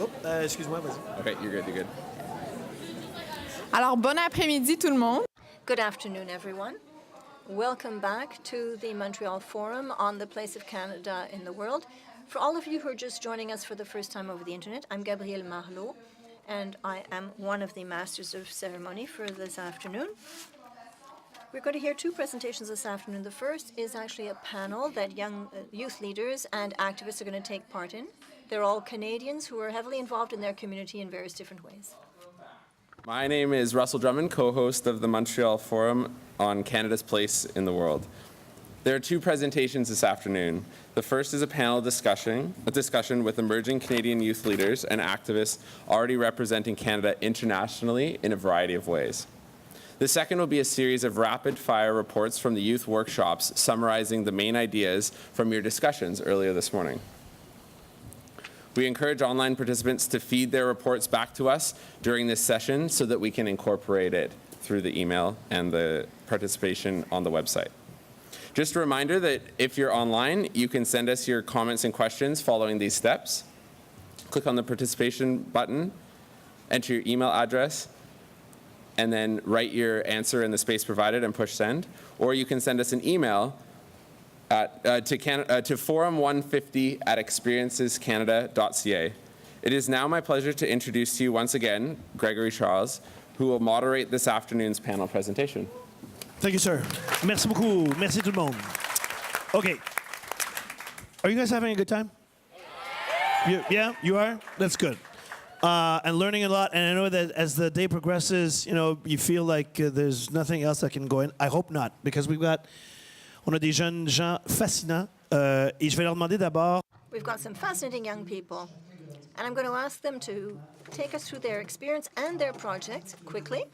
Oh, excuse-moi, vas-y. Okay, you're good. Alors, bon après-midi tout le monde. Good afternoon, everyone. Welcome back to the Montreal Forum on the place of Canada in the world. For all of you who are just joining us for the first time over the internet, I'm Gabrielle Marlot, and I am one of the Masters of Ceremony for this afternoon. We're going to hear two presentations this afternoon. The first is actually a panel that young youth leaders and activists are going to take part in. They're all Canadians who are heavily involved in their community in various different ways. My name is Russell Drummond, co-host of the Montreal Forum on Canada's place in the world. There are two presentations this afternoon. The first is a panel discussion with emerging Canadian youth leaders and activists already representing Canada internationally in a variety of ways. The second will be a series of rapid-fire reports from the youth workshops summarizing the main ideas from your discussions earlier this morning. We encourage online participants to feed their reports back to us during this session so that we can incorporate it through the email and the participation on the website. Just a reminder that if you're online, you can send us your comments and questions following these steps. Click on the participation button, enter your email address, and then write your answer in the space provided and push send. Or you can send us an email at, to forum150@experiencescanada.ca. It is now my pleasure to introduce to you once again Gregory Charles, who will moderate this afternoon's panel presentation. Thank you, sir. Merci beaucoup. Merci tout le monde. Okay. Are you guys having a good time? Yeah, you are? That's good. And learning a lot, and I know that as the day progresses, you feel like there's nothing else that can go in. I hope not, because on a des jeunes gens fascinants, et je vais leur demander d'abord. We've got some fascinating young people, and I'm going to ask them to take us through their experience and their projects quickly.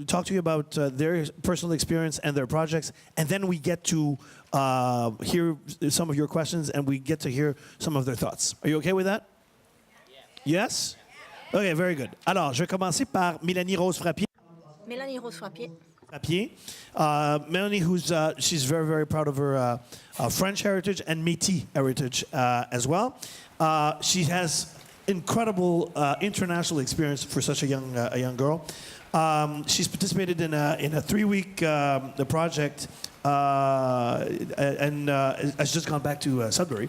Talk to you about their personal experience and their projects, and then we get to hear some of your questions, and we get to hear some of their thoughts. Are you okay with that? Yes? Okay, very good. Alors, je vais commencer par Mélanie Rose Frappier. Mélanie Rose Frappier. Melanie, she's very, very proud of her French heritage and Métis heritage as well. She has incredible international experience for such a young girl. She's participated in a 3-week project and has just gone back to Sudbury.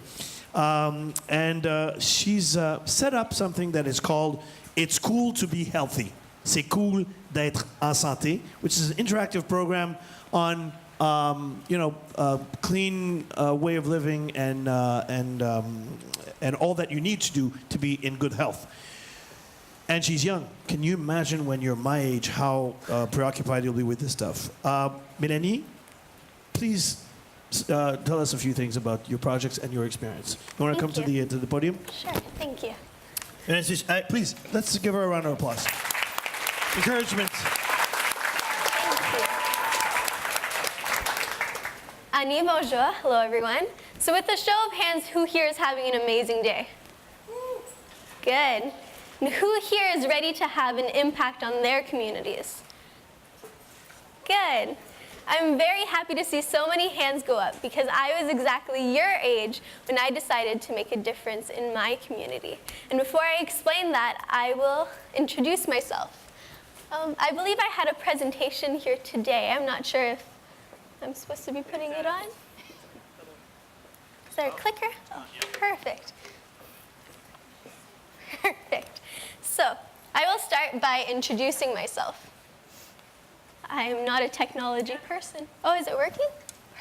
She's set up something that is called It's Cool to Be Healthy. C'est cool d'être en santé, which is an interactive program on clean way of living and all that you need to do to be in good health. And she's young. Can you imagine when you're my age how preoccupied you'll be with this stuff? Mélanie, please tell us a few things about your projects and your experience. You want to come to the podium? Sure, thank you. And please, let's give her a round of applause. Encouragement. Annie, bonjour. Hello, everyone. So with a show of hands, who here is having an amazing day? Good. And who here is ready to have an impact on their communities? Good. I'm very happy to see so many hands go up because I was exactly your age when I decided to make a difference in my community. And before I explain that, I will introduce myself. I believe I had a presentation here today. I'm not sure if I'm supposed to be putting it on. Is there a clicker? Oh, perfect. Perfect. So I will start by introducing myself. I am not a technology person. Oh, is it working?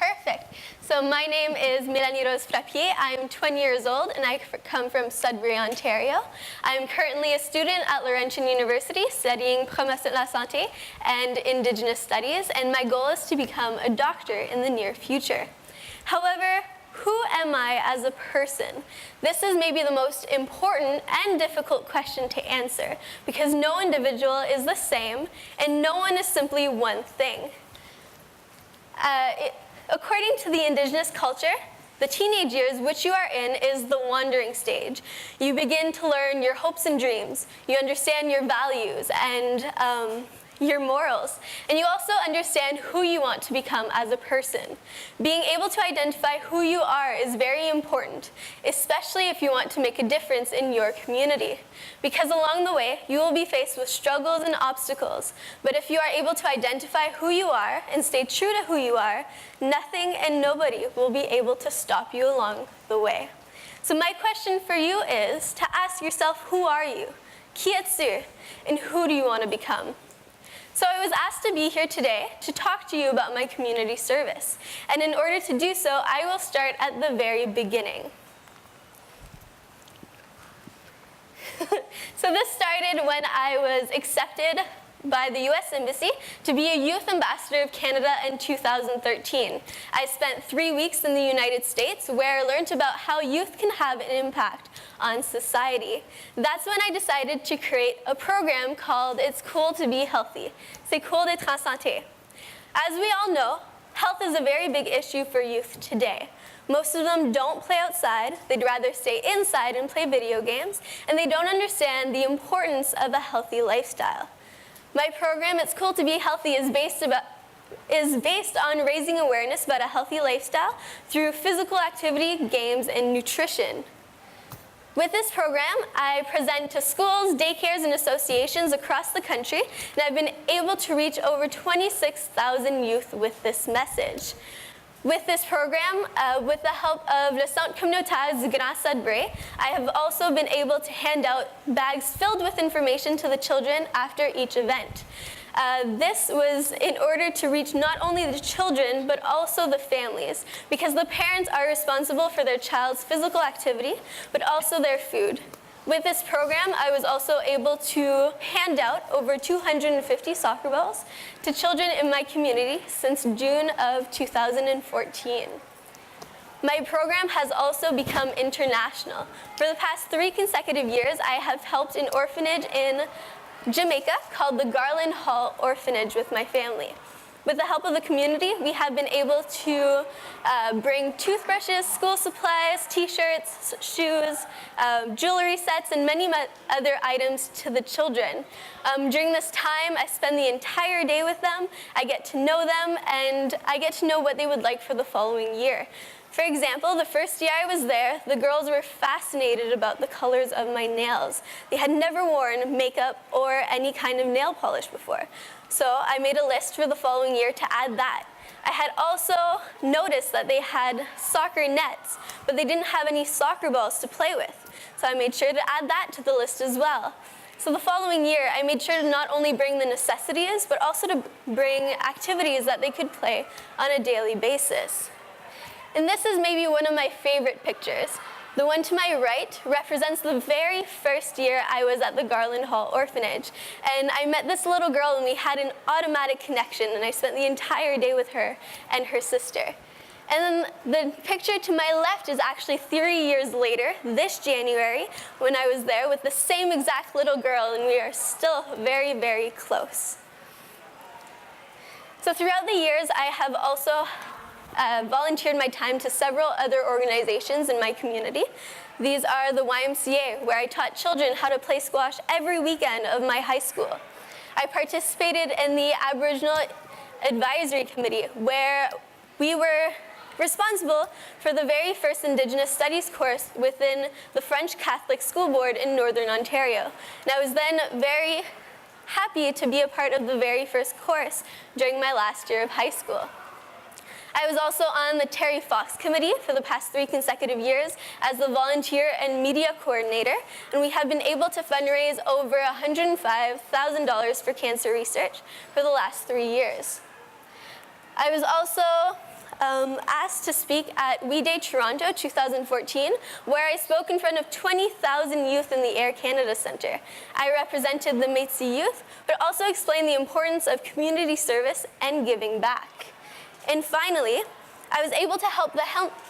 Perfect. So my name is Mélanie Rose Frappier. I'm 20 years old, and I come from Sudbury, Ontario. I'm currently a student at Laurentian University studying Promotion de la Santé and Indigenous Studies, and my goal is to become a doctor in the near future. However, who am I as a person? This is maybe the most important and difficult question to answer because no individual is the same and no one is simply one thing. According to the Indigenous culture, the teenage years which you are in is the wandering stage. You begin to learn your hopes and dreams. You understand your values and your morals, and you also understand who you want to become as a person. Being able to identify who you are is very important, especially if you want to make a difference in your community, because along the way, you will be faced with struggles and obstacles, but if you are able to identify who you are and stay true to who you are, nothing and nobody will be able to stop you along the way. So my question for you is to ask yourself, who are you? Qui es-tu? And who do you want to become? So I was asked to be here today to talk to you about my community service. And in order to do so, I will start at the very beginning. So this started when I was accepted by the US Embassy to be a Youth Ambassador of Canada in 2013. I spent 3 weeks in the United States where I learned about how youth can have an impact on society. That's when I decided to create a program called It's Cool to Be Healthy. C'est cool d'être en santé. As we all know, health is a very big issue for youth today. Most of them don't play outside, they'd rather stay inside and play video games, and they don't understand the importance of a healthy lifestyle. My program, It's Cool to Be Healthy, is based on raising awareness about a healthy lifestyle through physical activity, games, and nutrition. With this program, I present to schools, daycares, and associations across the country, and I've been able to reach over 26,000 youth with this message. With this program, with the help of Le Centre Communautaire du Grand Sudbury, I have also been able to hand out bags filled with information to the children after each event. This was in order to reach not only the children, but also the families, because the parents are responsible for their child's physical activity, but also their food. With this program, I was also able to hand out over 250 soccer balls to children in my community since June of 2014. My program has also become international. For the past 3 consecutive years, I have helped an orphanage in Jamaica called the Garland Hall Orphanage with my family. With the help of the community, we have been able to bring toothbrushes, school supplies, t-shirts, shoes, jewelry sets, and many other items to the children. During this time, I spend the entire day with them, I get to know them, and I get to know what they would like for the following year. For example, the first year I was there, the girls were fascinated about the colors of my nails. They had never worn makeup or any kind of nail polish before. So I made a list for the following year to add that. I had also noticed that they had soccer nets, but they didn't have any soccer balls to play with. So I made sure to add that to the list as well. So the following year, I made sure to not only bring the necessities, but also to bring activities that they could play on a daily basis. And this is maybe one of my favorite pictures. The one to my right represents the very first year I was at the Garland Hall Orphanage. And I met this little girl and we had an automatic connection, and I spent the entire day with her and her sister. And then the picture to my left is actually 3 years later, this January, when I was there with the same exact little girl, and we are still very, very close. So throughout the years, I have also volunteered my time to several other organizations in my community. These are the YMCA, where I taught children how to play squash every weekend of my high school. I participated in the Aboriginal Advisory Committee, where we were responsible for the very first Indigenous Studies course within the French Catholic School Board in Northern Ontario. And I was then very happy to be a part of the very first course during my last year of high school. I was also on the Terry Fox Committee for the past 3 consecutive years as the volunteer and media coordinator, and we have been able to fundraise over $105,000 for cancer research for the last 3 years. I was also asked to speak at We Day Toronto 2014, where I spoke in front of 20,000 youth in the Air Canada Centre. I represented the Métis youth, but also explained the importance of community service and giving back. And finally, I was able to help the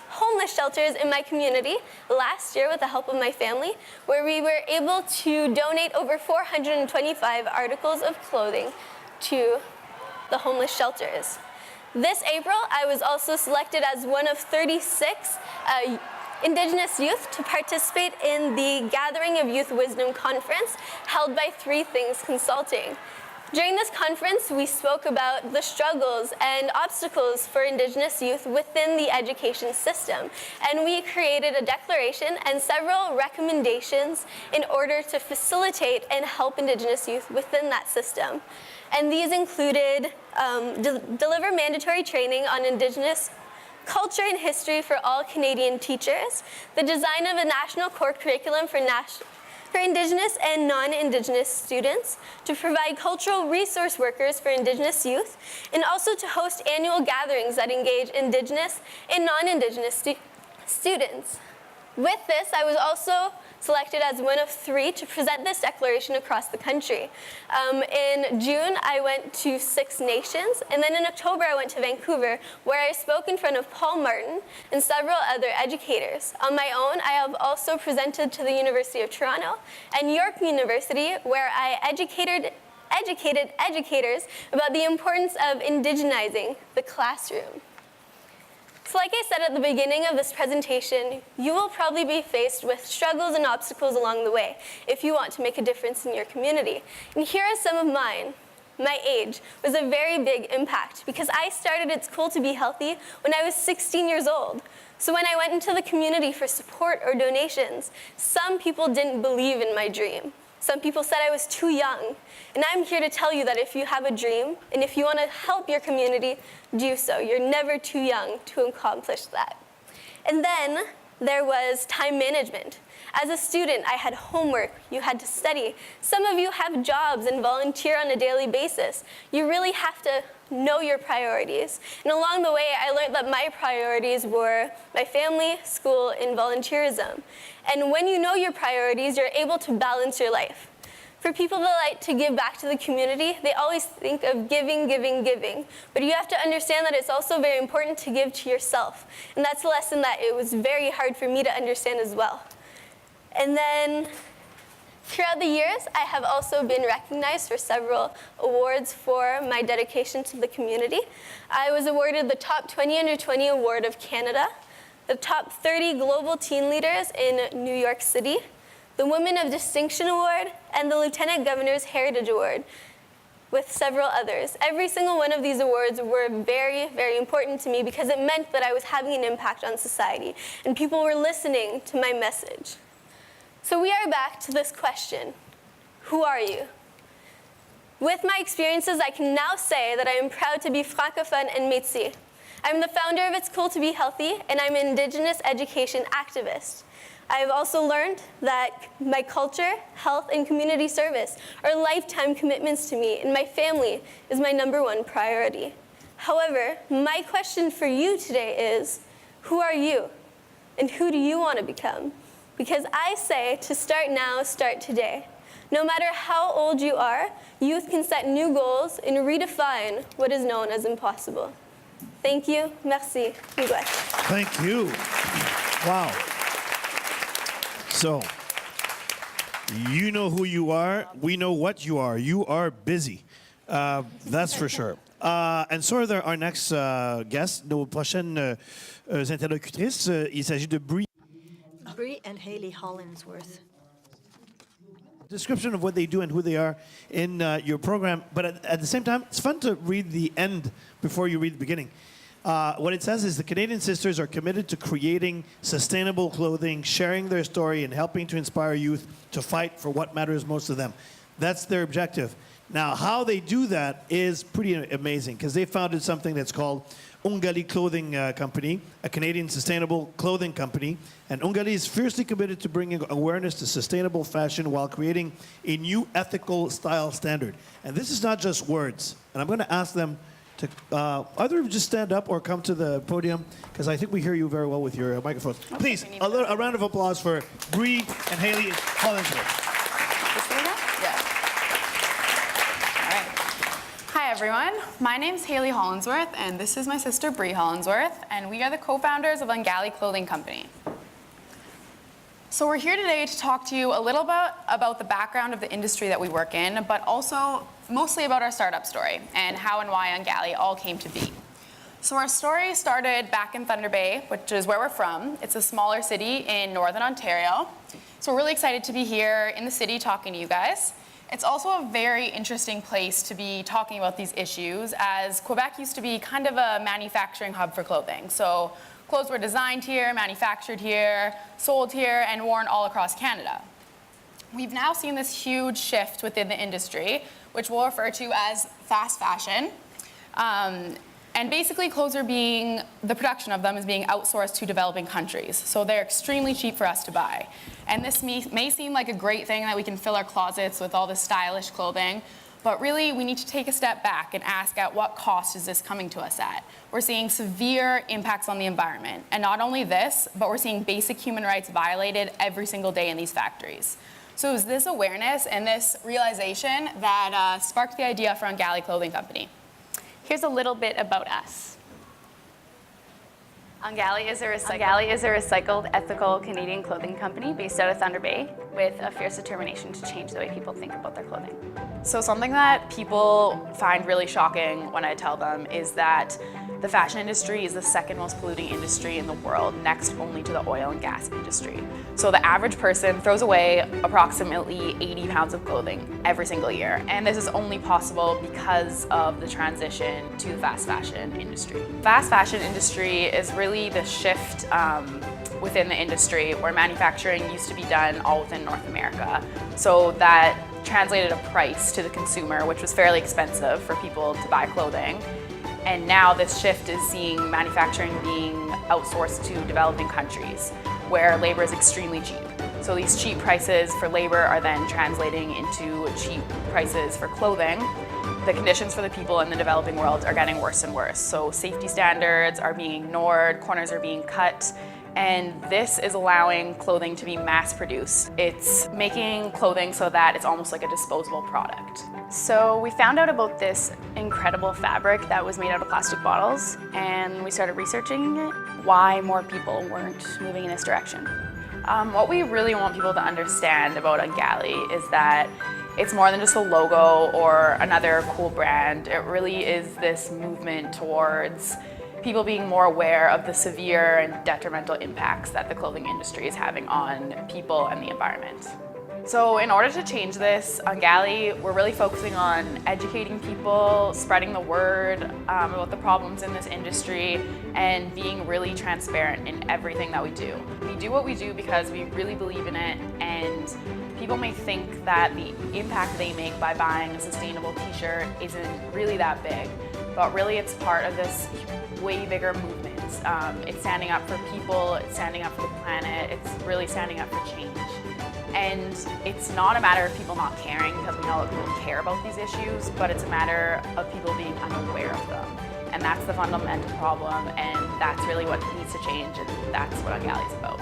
homeless shelters in my community last year with the help of my family, where we were able to donate over 425 articles of clothing to the homeless shelters. This April, I was also selected as one of 36 Indigenous youth to participate in the Gathering of Youth Wisdom Conference held by Three Things Consulting. During this conference, we spoke about the struggles and obstacles for Indigenous youth within the education system, and we created a declaration and several recommendations in order to facilitate and help Indigenous youth within that system. And these included deliver mandatory training on Indigenous culture and history for all Canadian teachers, the design of a national core curriculum for Indigenous and non-Indigenous students, to provide cultural resource workers for Indigenous youth, and also to host annual gatherings that engage Indigenous and non-Indigenous students. With this, I was also selected as one of 3 to present this declaration across the country. In June, I went to 6 nations, and then in October, I went to Vancouver, where I spoke in front of Paul Martin and several other educators. On my own, I have also presented to the University of Toronto and York University, where I educated educators about the importance of indigenizing the classroom. So like I said at the beginning of this presentation, you will probably be faced with struggles and obstacles along the way if you want to make a difference in your community. And here are some of mine. My age was a very big impact because I started It's Cool to Be Healthy when I was 16 years old. So when I went into the community for support or donations, some people didn't believe in my dream. Some people said I was too young. And I'm here to tell you that if you have a dream and if you want to help your community, do so. You're never too young to accomplish that. And then there was time management. As a student, I had homework, you had to study. Some of you have jobs and volunteer on a daily basis. You really have to know your priorities. And along the way, I learned that my priorities were my family, school, and volunteerism. And when you know your priorities, you're able to balance your life. For people that like to give back to the community, they always think of giving, giving, giving. But you have to understand that it's also very important to give to yourself. And that's a lesson that it was very hard for me to understand as well. And then throughout the years, I have also been recognized for several awards for my dedication to the community. I was awarded the Top 20 Under 20 Award of Canada, the Top 30 Global Teen Leaders in New York City, the Women of Distinction Award, and the Lieutenant Governor's Heritage Award, with several others. Every single one of these awards were very, very important to me because it meant that I was having an impact on society, and people were listening to my message. So we are back to this question: who are you? With my experiences, I can now say that I am proud to be francophone and métis. I'm the founder of It's Cool to Be Healthy, and I'm an Indigenous education activist. I have also learned that my culture, health, and community service are lifetime commitments to me, and my family is my #1 priority. However, my question for you today is, who are you? And who do you want to become? Because I say to start now, start today. No matter how old you are, youth can set new goals and redefine what is known as impossible. Thank you. Merci. Miigwech. Thank you. Wow. So, you know who you are. We know what you are. You are busy. That's for sure. And so are our next guests, nos prochaines interlocutrices. Il s'agit de Bree. Bree and Haley Hollinsworth. Description of what they do and who they are in your program. But at the same time, it's fun to read the end before you read the beginning. What it says is the Canadian Sisters are committed to creating sustainable clothing, sharing their story, and helping to inspire youth to fight for what matters most to them. That's their objective. Now, how they do that is pretty amazing because they founded something that's called Ungali Clothing Company, a Canadian sustainable clothing company. And Ungali is fiercely committed to bringing awareness to sustainable fashion while creating a new ethical style standard. And this is not just words. And I'm going to ask them to either just stand up or come to the podium because I think we hear you very well with your microphones. Please, a round of applause for Bree and Haley Hollinsworth. Hi everyone, my name's Haley Hollinsworth and this is my sister Bree Hollinsworth and we are the co-founders of Ungali Clothing Company. So we're here today to talk to you a little bit about the background of the industry that we work in, but also mostly about our startup story and how and why Ungali all came to be. So our story started back in Thunder Bay, which is where we're from. It's a smaller city in Northern Ontario. So we're really excited to be here in the city talking to you guys. It's also a very interesting place to be talking about these issues, as Quebec used to be kind of a manufacturing hub for clothing. So clothes were designed here, manufactured here, sold here, and worn all across Canada. We've now seen this huge shift within the industry, which we'll refer to as fast fashion. And basically the production of them is being outsourced to developing countries. So they're extremely cheap for us to buy. And this may seem like a great thing that we can fill our closets with all this stylish clothing, but really we need to take a step back and ask at what cost is this coming to us at? We're seeing severe impacts on the environment. And not only this, but we're seeing basic human rights violated every single day in these factories. So it was this awareness and this realization that sparked the idea for Ungali Clothing Company. Here's a little bit about us. Ungali is a recycled, ethical Canadian clothing company based out of Thunder Bay with a fierce determination to change the way people think about their clothing. So something that people find really shocking when I tell them is that the fashion industry is the second most polluting industry in the world, next only to the oil and gas industry. So the average person throws away approximately 80 pounds of clothing every single year. And this is only possible because of the transition to the fast fashion industry. Fast fashion industry is really the shift within the industry where manufacturing used to be done all within North America. So that translated a price to the consumer, which was fairly expensive for people to buy clothing. And now this shift is seeing manufacturing being outsourced to developing countries where labor is extremely cheap. So these cheap prices for labor are then translating into cheap prices for clothing. The conditions for the people in the developing world are getting worse and worse. So safety standards are being ignored, corners are being cut, and this is allowing clothing to be mass produced. It's making clothing so that it's almost like a disposable product. So we found out about this incredible fabric that was made out of plastic bottles, and we started researching it, why more people weren't moving in this direction. What we really want people to understand about Ungali is that it's more than just a logo or another cool brand. It really is this movement towards people being more aware of the severe and detrimental impacts that the clothing industry is having on people and the environment. So in order to change this, Ungali, we're really focusing on educating people, spreading the word about the problems in this industry, and being really transparent in everything that we do. We do what we do because we really believe in it, and people may think that the impact they make by buying a sustainable t-shirt isn't really that big, but really it's part of this way bigger movement. It's standing up for people, it's standing up for the planet, it's really standing up for change. And it's not a matter of people not caring, because we know that people care about these issues, but it's a matter of people being unaware of them. And that's the fundamental problem, and that's really what needs to change, and that's what Ungali is about.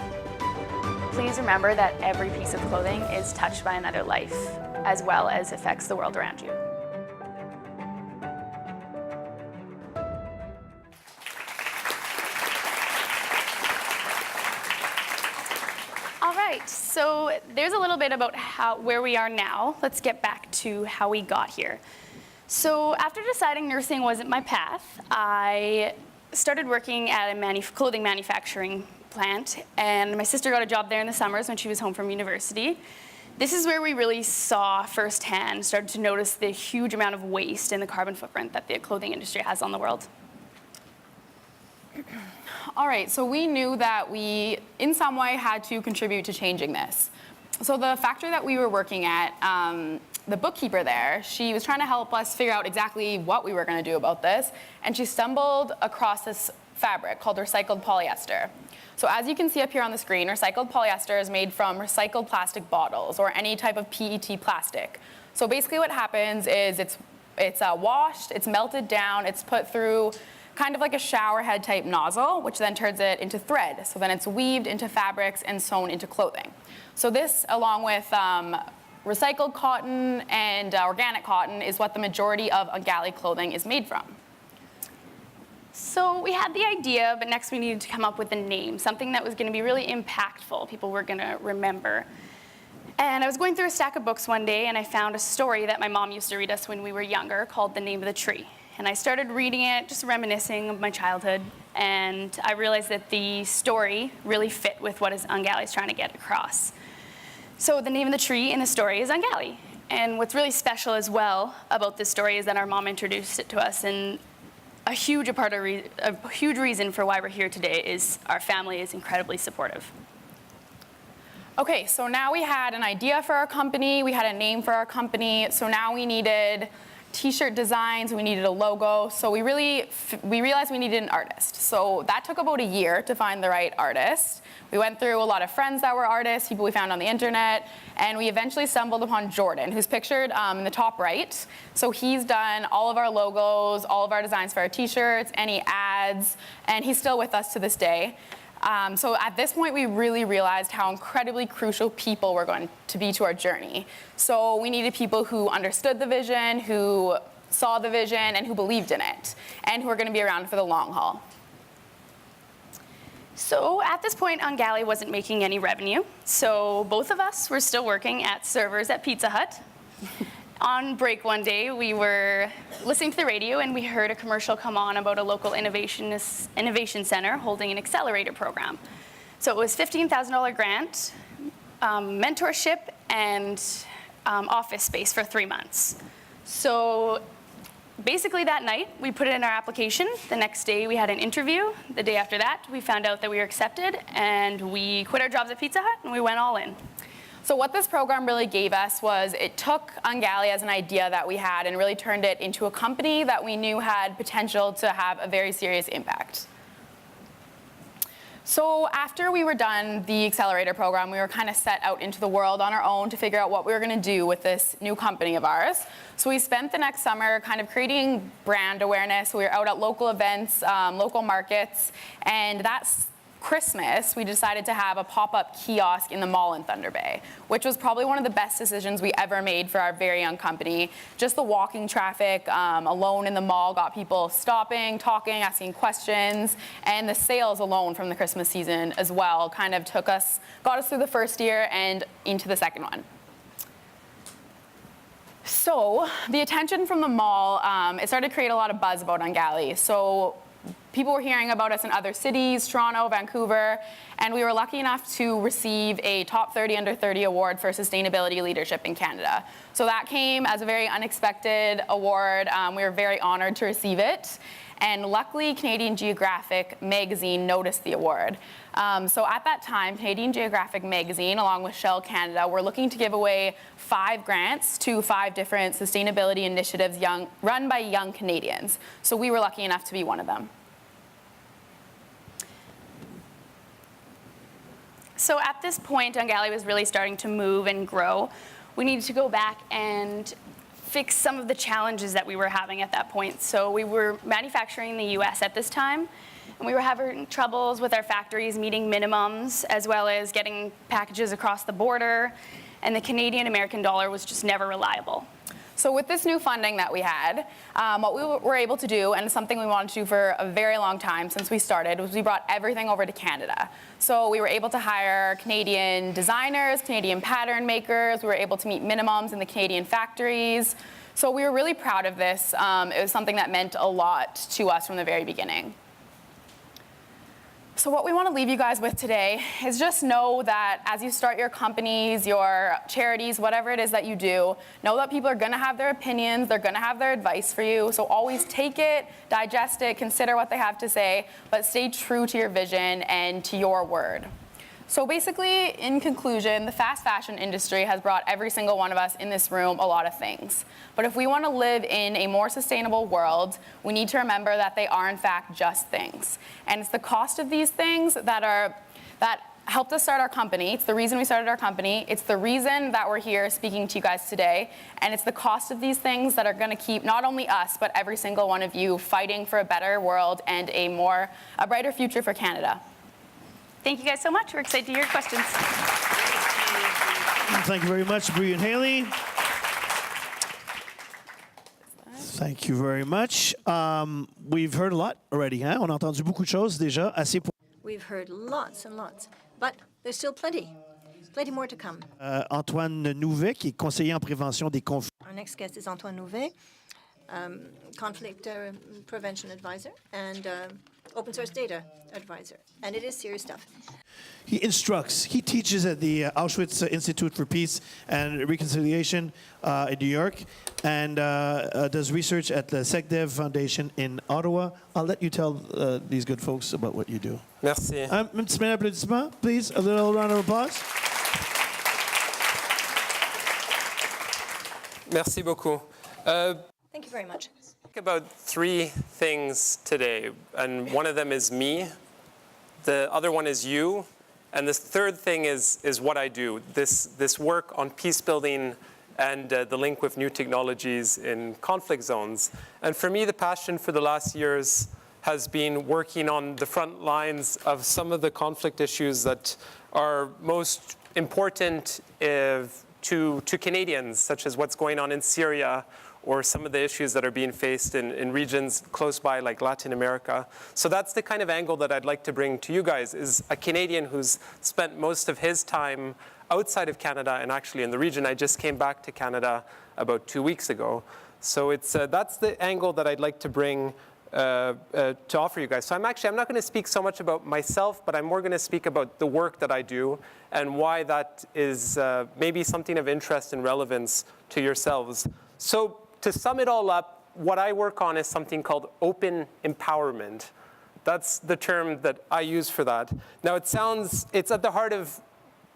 Please remember that every piece of clothing is touched by another life, as well as affects the world around you. So there's a little bit about where we are now. Let's get back to how we got here. So after deciding nursing wasn't my path, I started working at a clothing manufacturing plant, and my sister got a job there in the summers when she was home from university. This is where we really saw firsthand, started to notice the huge amount of waste and the carbon footprint that the clothing industry has on the world. All right, so we knew that we, in some way, had to contribute to changing this. So the factory that we were working at, the bookkeeper there, she was trying to help us figure out exactly what we were going to do about this, and she stumbled across this fabric called recycled polyester. So as you can see up here on the screen, recycled polyester is made from recycled plastic bottles or any type of PET plastic. So basically what happens is it's washed, it's melted down, it's put through kind of like a shower head type nozzle, which then turns it into thread. So then it's weaved into fabrics and sewn into clothing. So this, along with recycled cotton and organic cotton, is what the majority of Ungali clothing is made from. So we had the idea, but next we needed to come up with a name, something that was going to be really impactful, people were going to remember. And I was going through a stack of books one day, and I found a story that my mom used to read us when we were younger called The Name of the Tree. And I started reading it, just reminiscing of my childhood, and I realized that the story really fit with what Ungali is trying to get across. So the name of the tree in the story is Ungali, And what's really special as well about this story is that our mom introduced it to us, and a huge reason for why we're here today is our family is incredibly supportive. Okay, so now we had an idea for our company, we had a name for our company, so now we needed t-shirt designs, we needed a logo, so we realized we needed an artist. So that took about a year to find the right artist. We went through a lot of friends that were artists, people we found on the internet, and we eventually stumbled upon Jordan, who's pictured in the top right. So he's done all of our logos, all of our designs for our t-shirts, any ads, and he's still with us to this day. So at this point, we really realized how incredibly crucial people were going to be to our journey. So we needed people who understood the vision, who saw the vision, and who believed in it, and who are going to be around for the long haul. So at this point, Ungali wasn't making any revenue. So both of us were still working at servers at Pizza Hut. On break one day, we were listening to the radio and we heard a commercial come on about a local innovation center holding an accelerator program. So it was $15,000 grant, mentorship, and office space for 3 months. So basically that night, we put it in our application. The next day, we had an interview. The day after that, we found out that we were accepted, and we quit our jobs at Pizza Hut, and we went all in. So what this program really gave us was it took Ungali as an idea that we had and really turned it into a company that we knew had potential to have a very serious impact. So after we were done the accelerator program, we were kind of set out into the world on our own to figure out what we were going to do with this new company of ours. So we spent the next summer kind of creating brand awareness. We were out at local events, local markets, and that's Christmas, we decided to have a pop-up kiosk in the mall in Thunder Bay, which was probably one of the best decisions we ever made for our very young company. Just the walking traffic alone in the mall got people stopping, talking, asking questions, and the sales alone from the Christmas season as well kind of got us through the first year and into the second one. So the attention from the mall, it started to create a lot of buzz about Ungali. So people were hearing about us in other cities, Toronto, Vancouver, and we were lucky enough to receive a Top 30 Under 30 award for sustainability leadership in Canada. So that came as a very unexpected award. We were very honored to receive it. And luckily, Canadian Geographic magazine noticed the award. So at that time, Canadian Geographic magazine, along with Shell Canada, were looking to give away 5 grants to 5 different sustainability initiatives run by young Canadians. So we were lucky enough to be one of them. So at this point, Ungali was really starting to move and grow. We needed to go back and fix some of the challenges that we were having at that point. So we were manufacturing in the US at this time, and we were having troubles with our factories meeting minimums, as well as getting packages across the border, and the Canadian-American dollar was just never reliable. So with this new funding that we had, what we were able to do, and something we wanted to do for a very long time since we started, was we brought everything over to Canada. So we were able to hire Canadian designers, Canadian pattern makers, we were able to meet minimums in the Canadian factories. So we were really proud of this. It was something that meant a lot to us from the very beginning. So what we want to leave you guys with today is just know that as you start your companies, your charities, whatever it is that you do, know that people are going to have their opinions, they're going to have their advice for you. So always take it, digest it, consider what they have to say, but stay true to your vision and to your word. So basically, in conclusion, the fast fashion industry has brought every single one of us in this room a lot of things. But if we want to live in a more sustainable world, we need to remember that they are in fact just things. And it's the cost of these things that helped us start our company. It's the reason we started our company. It's the reason that we're here speaking to you guys today. And it's the cost of these things that are going to keep not only us, but every single one of you fighting for a better world and a brighter future for Canada. Thank you guys so much. We're excited to hear your questions. Thank you very much, Bree and Haley. Thank you very much. We've heard a lot already. Hein? On a entendu beaucoup de choses déjà. Assez pour... We've heard lots and lots, but there's still plenty more to come. Antoine Nouvet, qui est conseiller en prévention des conflits. Our next guest is Antoine Nouvet, conflict prevention advisor and open source data advisor. And it is serious stuff. He instructs. He teaches at the Auschwitz Institute for Peace and Reconciliation in New York, and does research at the SecDev Foundation in Ottawa. I'll let you tell these good folks about what you do. Merci. Applaudissements, please. A little round of applause. Merci beaucoup. Thank you very much. Think about three things today, and one of them is me. The other one is you. And this third thing is what I do, this work on peace building and the link with new technologies in conflict zones. And for me, the passion for the last years has been working on the front lines of some of the conflict issues that are most important to Canadians, such as what's going on in Syria, or some of the issues that are being faced in regions close by, like Latin America. So that's the kind of angle that I'd like to bring to you guys, is a Canadian who's spent most of his time outside of Canada and actually in the region. I just came back to Canada about 2 weeks ago. So that's the angle that I'd like to bring to offer you guys. So I'm not going to speak so much about myself, but I'm more going to speak about the work that I do and why that is maybe something of interest and relevance to yourselves. So to sum it all up, what I work on is something called open empowerment. That's the term that I use for that. Now it's at the heart of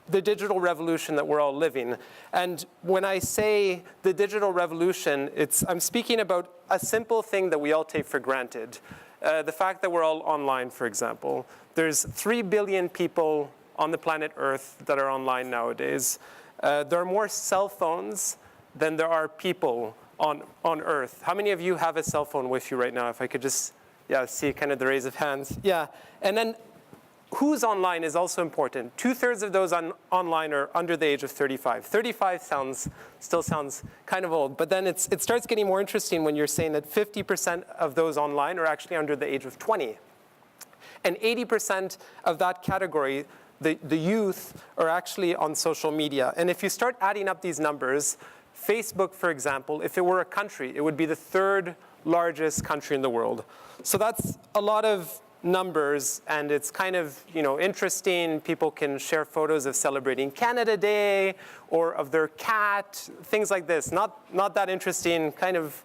the digital revolution that we're all living. And when I say the digital revolution, I'm speaking about a simple thing that we all take for granted. The fact that we're all online, for example. There's 3 billion people on the planet Earth that are online nowadays. There are more cell phones than there are people on Earth. How many of you have a cell phone with you right now? If I could just see kind of the raise of hands. Yeah, and then who's online is also important. 2/3 of those online are under the age of 35. 35 still sounds kind of old, but then it starts getting more interesting when you're saying that 50% of those online are actually under the age of 20. And 80% of that category, the youth, are actually on social media. And if you start adding up these numbers, Facebook, for example, if it were a country, it would be the 3rd largest country in the world. So that's a lot of numbers, and it's kind of interesting. People can share photos of celebrating Canada Day or of their cat, things like this. Not that interesting, kind of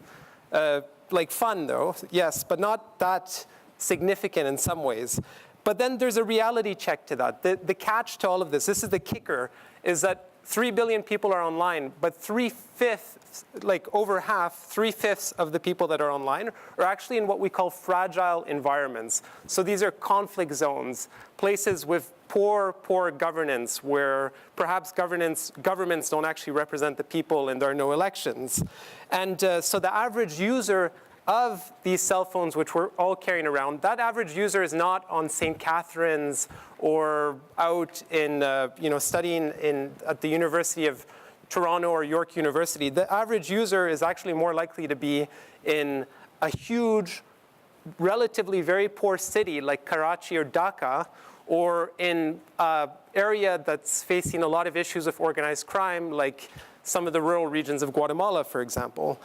like fun though, yes, but not that significant in some ways. But then there's a reality check to that. The catch to all of this is the kicker, is that 3 billion people are online, but 3/5, like over half, 3/5 of the people that are online are actually in what we call fragile environments. So these are conflict zones, places with poor governance, where perhaps governments don't actually represent the people and there are no elections. And so the average user of these cell phones, which we're all carrying around, that average user is not on St. Catharines or out in, studying at the University of Toronto or York University. The average user is actually more likely to be in a huge, relatively very poor city like Karachi or Dhaka, or in an area that's facing a lot of issues with organized crime, like some of the rural regions of Guatemala, for example.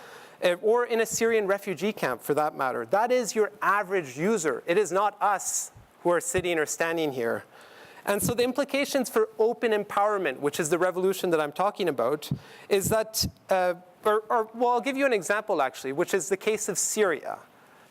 Or in a Syrian refugee camp, for that matter. That is your average user. It is not us who are sitting or standing here. And so the implications for open empowerment, which is the revolution that I'm talking about, is that, I'll give you an example, actually, which is the case of Syria.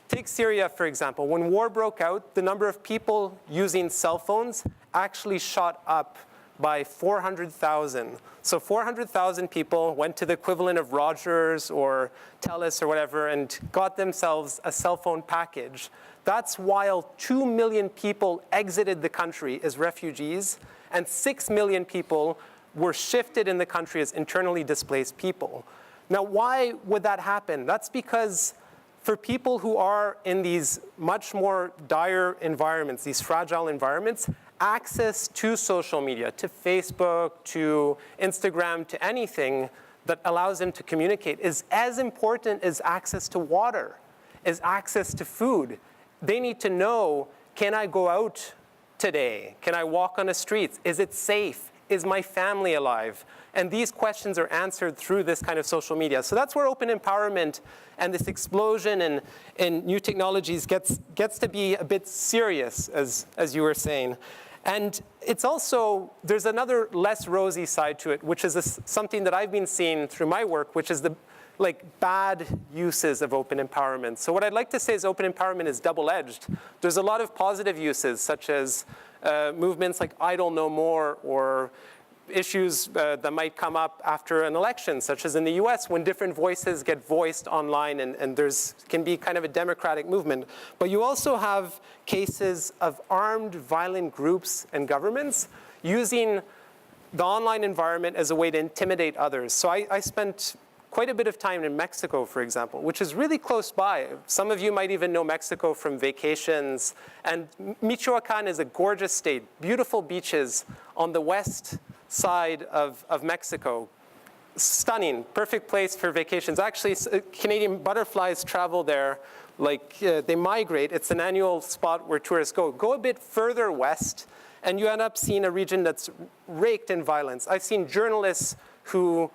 Take Syria, for example. When war broke out, the number of people using cell phones actually shot up by 400,000. So 400,000 people went to the equivalent of Rogers or TELUS or whatever and got themselves a cell phone package. That's while 2 million people exited the country as refugees, and 6 million people were shifted in the country as internally displaced people. Now, why would that happen? That's because for people who are in these much more dire environments, these fragile environments, access to social media, to Facebook, to Instagram, to anything that allows them to communicate is as important as access to water, as access to food. They need to know, can I go out today? Can I walk on the streets? Is it safe? is my family alive? And these questions are answered through this kind of social media. So that's where open empowerment and this explosion in new technologies gets to be a bit serious, as you were saying. And it's also, there's another less rosy side to it, which is something that I've been seeing through my work, which is the bad uses of open empowerment. So what I'd like to say is open empowerment is double-edged. There's a lot of positive uses, such as movements like Idle No More, or issues that might come up after an election, such as in the US, when different voices get voiced online and there's can be kind of a democratic movement. But you also have cases of armed violent groups and governments using the online environment as a way to intimidate others. So I spent quite a bit of time in Mexico, for example, which is really close by. Some of you might even know Mexico from vacations. And Michoacan is a gorgeous state, beautiful beaches on the west side of Mexico. Stunning, perfect place for vacations. Actually, Canadian butterflies travel there, they migrate. It's an annual spot where tourists go. Go a bit further west, and you end up seeing a region that's raked in violence. I've seen journalists who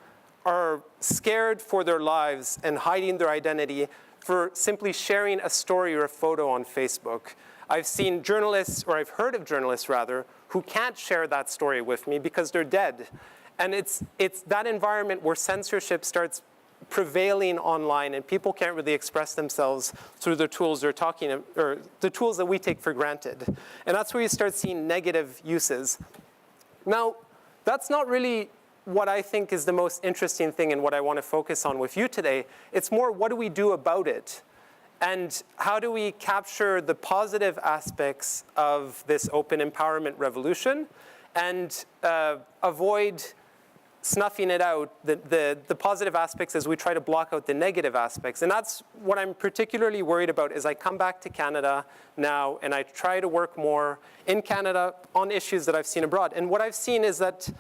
are scared for their lives and hiding their identity for simply sharing a story or a photo on Facebook. I've seen journalists, or I've heard of journalists rather, who can't share that story with me because they're dead. And it's that environment where censorship starts prevailing online and people can't really express themselves through the tools they're talking, or the tools that we take for granted. And that's where you start seeing negative uses. Now, that's not really what I think is the most interesting thing and what I want to focus on with you today. It's more, what do we do about it? And how do we capture the positive aspects of this open empowerment revolution and avoid snuffing it out, the positive aspects, as we try to block out the negative aspects? And that's what I'm particularly worried about as I come back to Canada now and I try to work more in Canada on issues that I've seen abroad. And what I've seen is that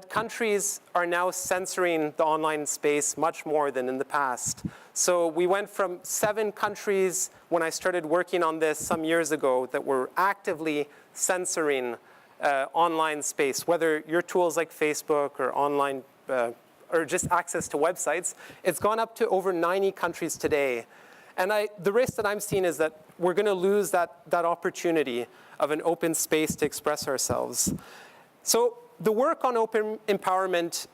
countries are now censoring the online space much more than in the past. So we went from 7 countries when I started working on this some years ago that were actively censoring online space, whether your tools like Facebook or online, or just access to websites. It's gone up to over 90 countries today. And the risk that I'm seeing is that we're going to lose that opportunity of an open space to express ourselves. So the work on open empowerment,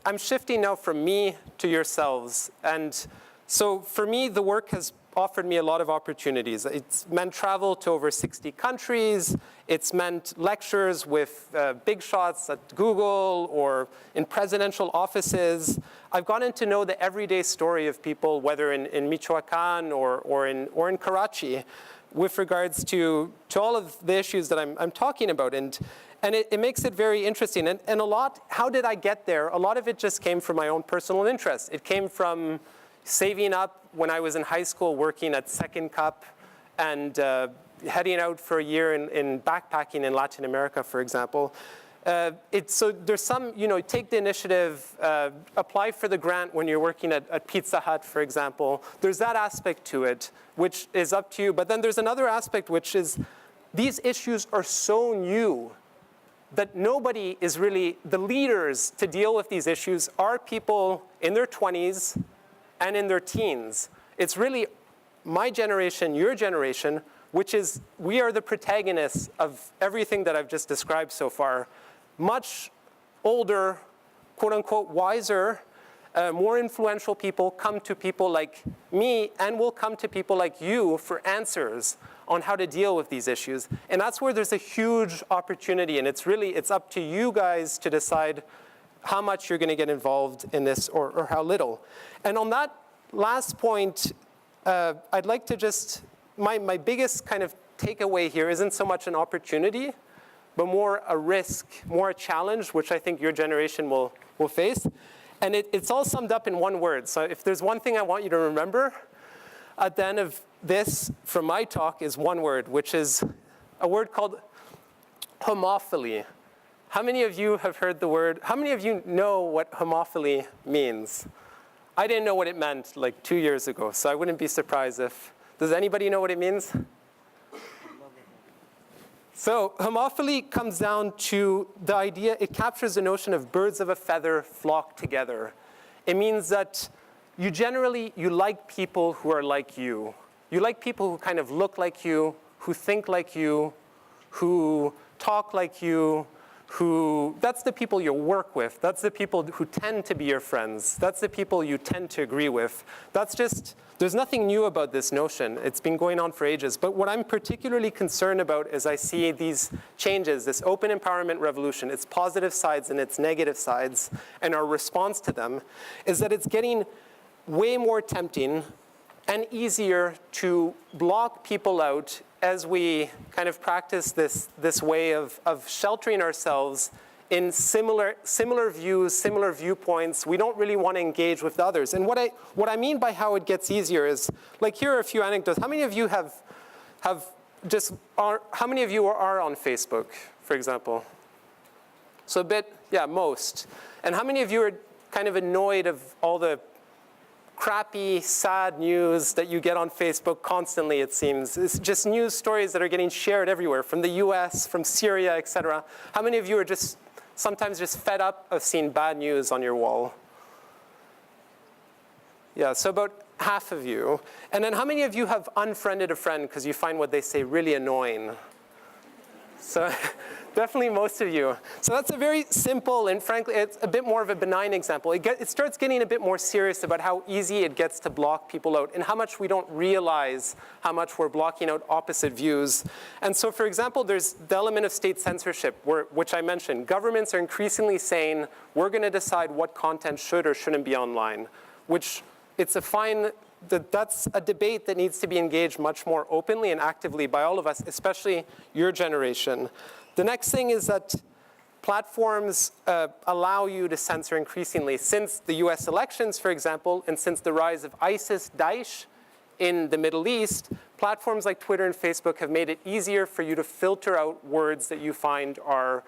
I'm shifting now from me to yourselves. And so for me, the work has offered me a lot of opportunities. It's meant travel to over 60 countries. It's meant lectures with big shots at Google or in presidential offices. I've gotten to know the everyday story of people, whether in Michoacan or in Karachi, with regards to all of the issues that I'm talking about. And it makes it very interesting. And a lot, how did I get there? A lot of it just came from my own personal interest. It came from saving up when I was in high school, working at Second Cup and heading out for a year in backpacking in Latin America, for example. So there's some, take the initiative, apply for the grant when you're working at Pizza Hut, for example. There's that aspect to it, which is up to you. But then there's another aspect, which is these issues are so new that nobody is really, the leaders to deal with these issues are people in their 20s and in their teens. It's really my generation, your generation, which is, we are the protagonists of everything that I've just described so far. Much older, quote unquote, wiser, more influential people come to people like me and will come to people like you for answers on how to deal with these issues. And that's where there's a huge opportunity, and it's up to you guys to decide how much you're going to get involved in this or how little. And on that last point, I'd like to just, my biggest kind of takeaway here isn't so much an opportunity, but more a risk, more a challenge, which I think your generation will face. And it's all summed up in one word. So if there's one thing I want you to remember at the end of this from my talk is one word, which is a word called homophily. How many of you have heard the word? How many of you know what homophily means? I didn't know what it meant like 2 years ago, so I wouldn't be surprised if, does anybody know what it means? So homophily comes down to the idea, it captures the notion of birds of a feather flock together. It means that you like people who are like you. You like people who kind of look like you, who think like you, who talk like you, that's the people you work with. That's the people who tend to be your friends. That's the people you tend to agree with. There's nothing new about this notion. It's been going on for ages. But what I'm particularly concerned about as I see these changes, this open empowerment revolution, its positive sides and its negative sides, and our response to them, is that it's getting way more tempting and easier to block people out as we kind of practice this way of sheltering ourselves in similar views, similar viewpoints. We don't really want to engage with others. And what I mean by how it gets easier is, like, here are a few anecdotes. How many of you how many of you are on Facebook, for example? So a bit, yeah, most. And how many of you are kind of annoyed of all the crappy, sad news that you get on Facebook constantly, it seems? It's just news stories that are getting shared everywhere, from the US, from Syria, et cetera. How many of you are sometimes just fed up of seeing bad news on your wall? Yeah, so about half of you. And then how many of you have unfriended a friend because you find what they say really annoying? So definitely most of you. So that's a very simple, and frankly, it's a bit more of a benign example. It starts getting a bit more serious about how easy it gets to block people out and how much we don't realize how much we're blocking out opposite views. And so, for example, there's the element of state censorship, which I mentioned. Governments are increasingly saying, we're going to decide what content should or shouldn't be online, which that's a debate that needs to be engaged much more openly and actively by all of us, especially your generation. The next thing is that platforms allow you to censor increasingly. Since the US elections, for example, and since the rise of ISIS, Daesh in the Middle East, platforms like Twitter and Facebook have made it easier for you to filter out words that you find are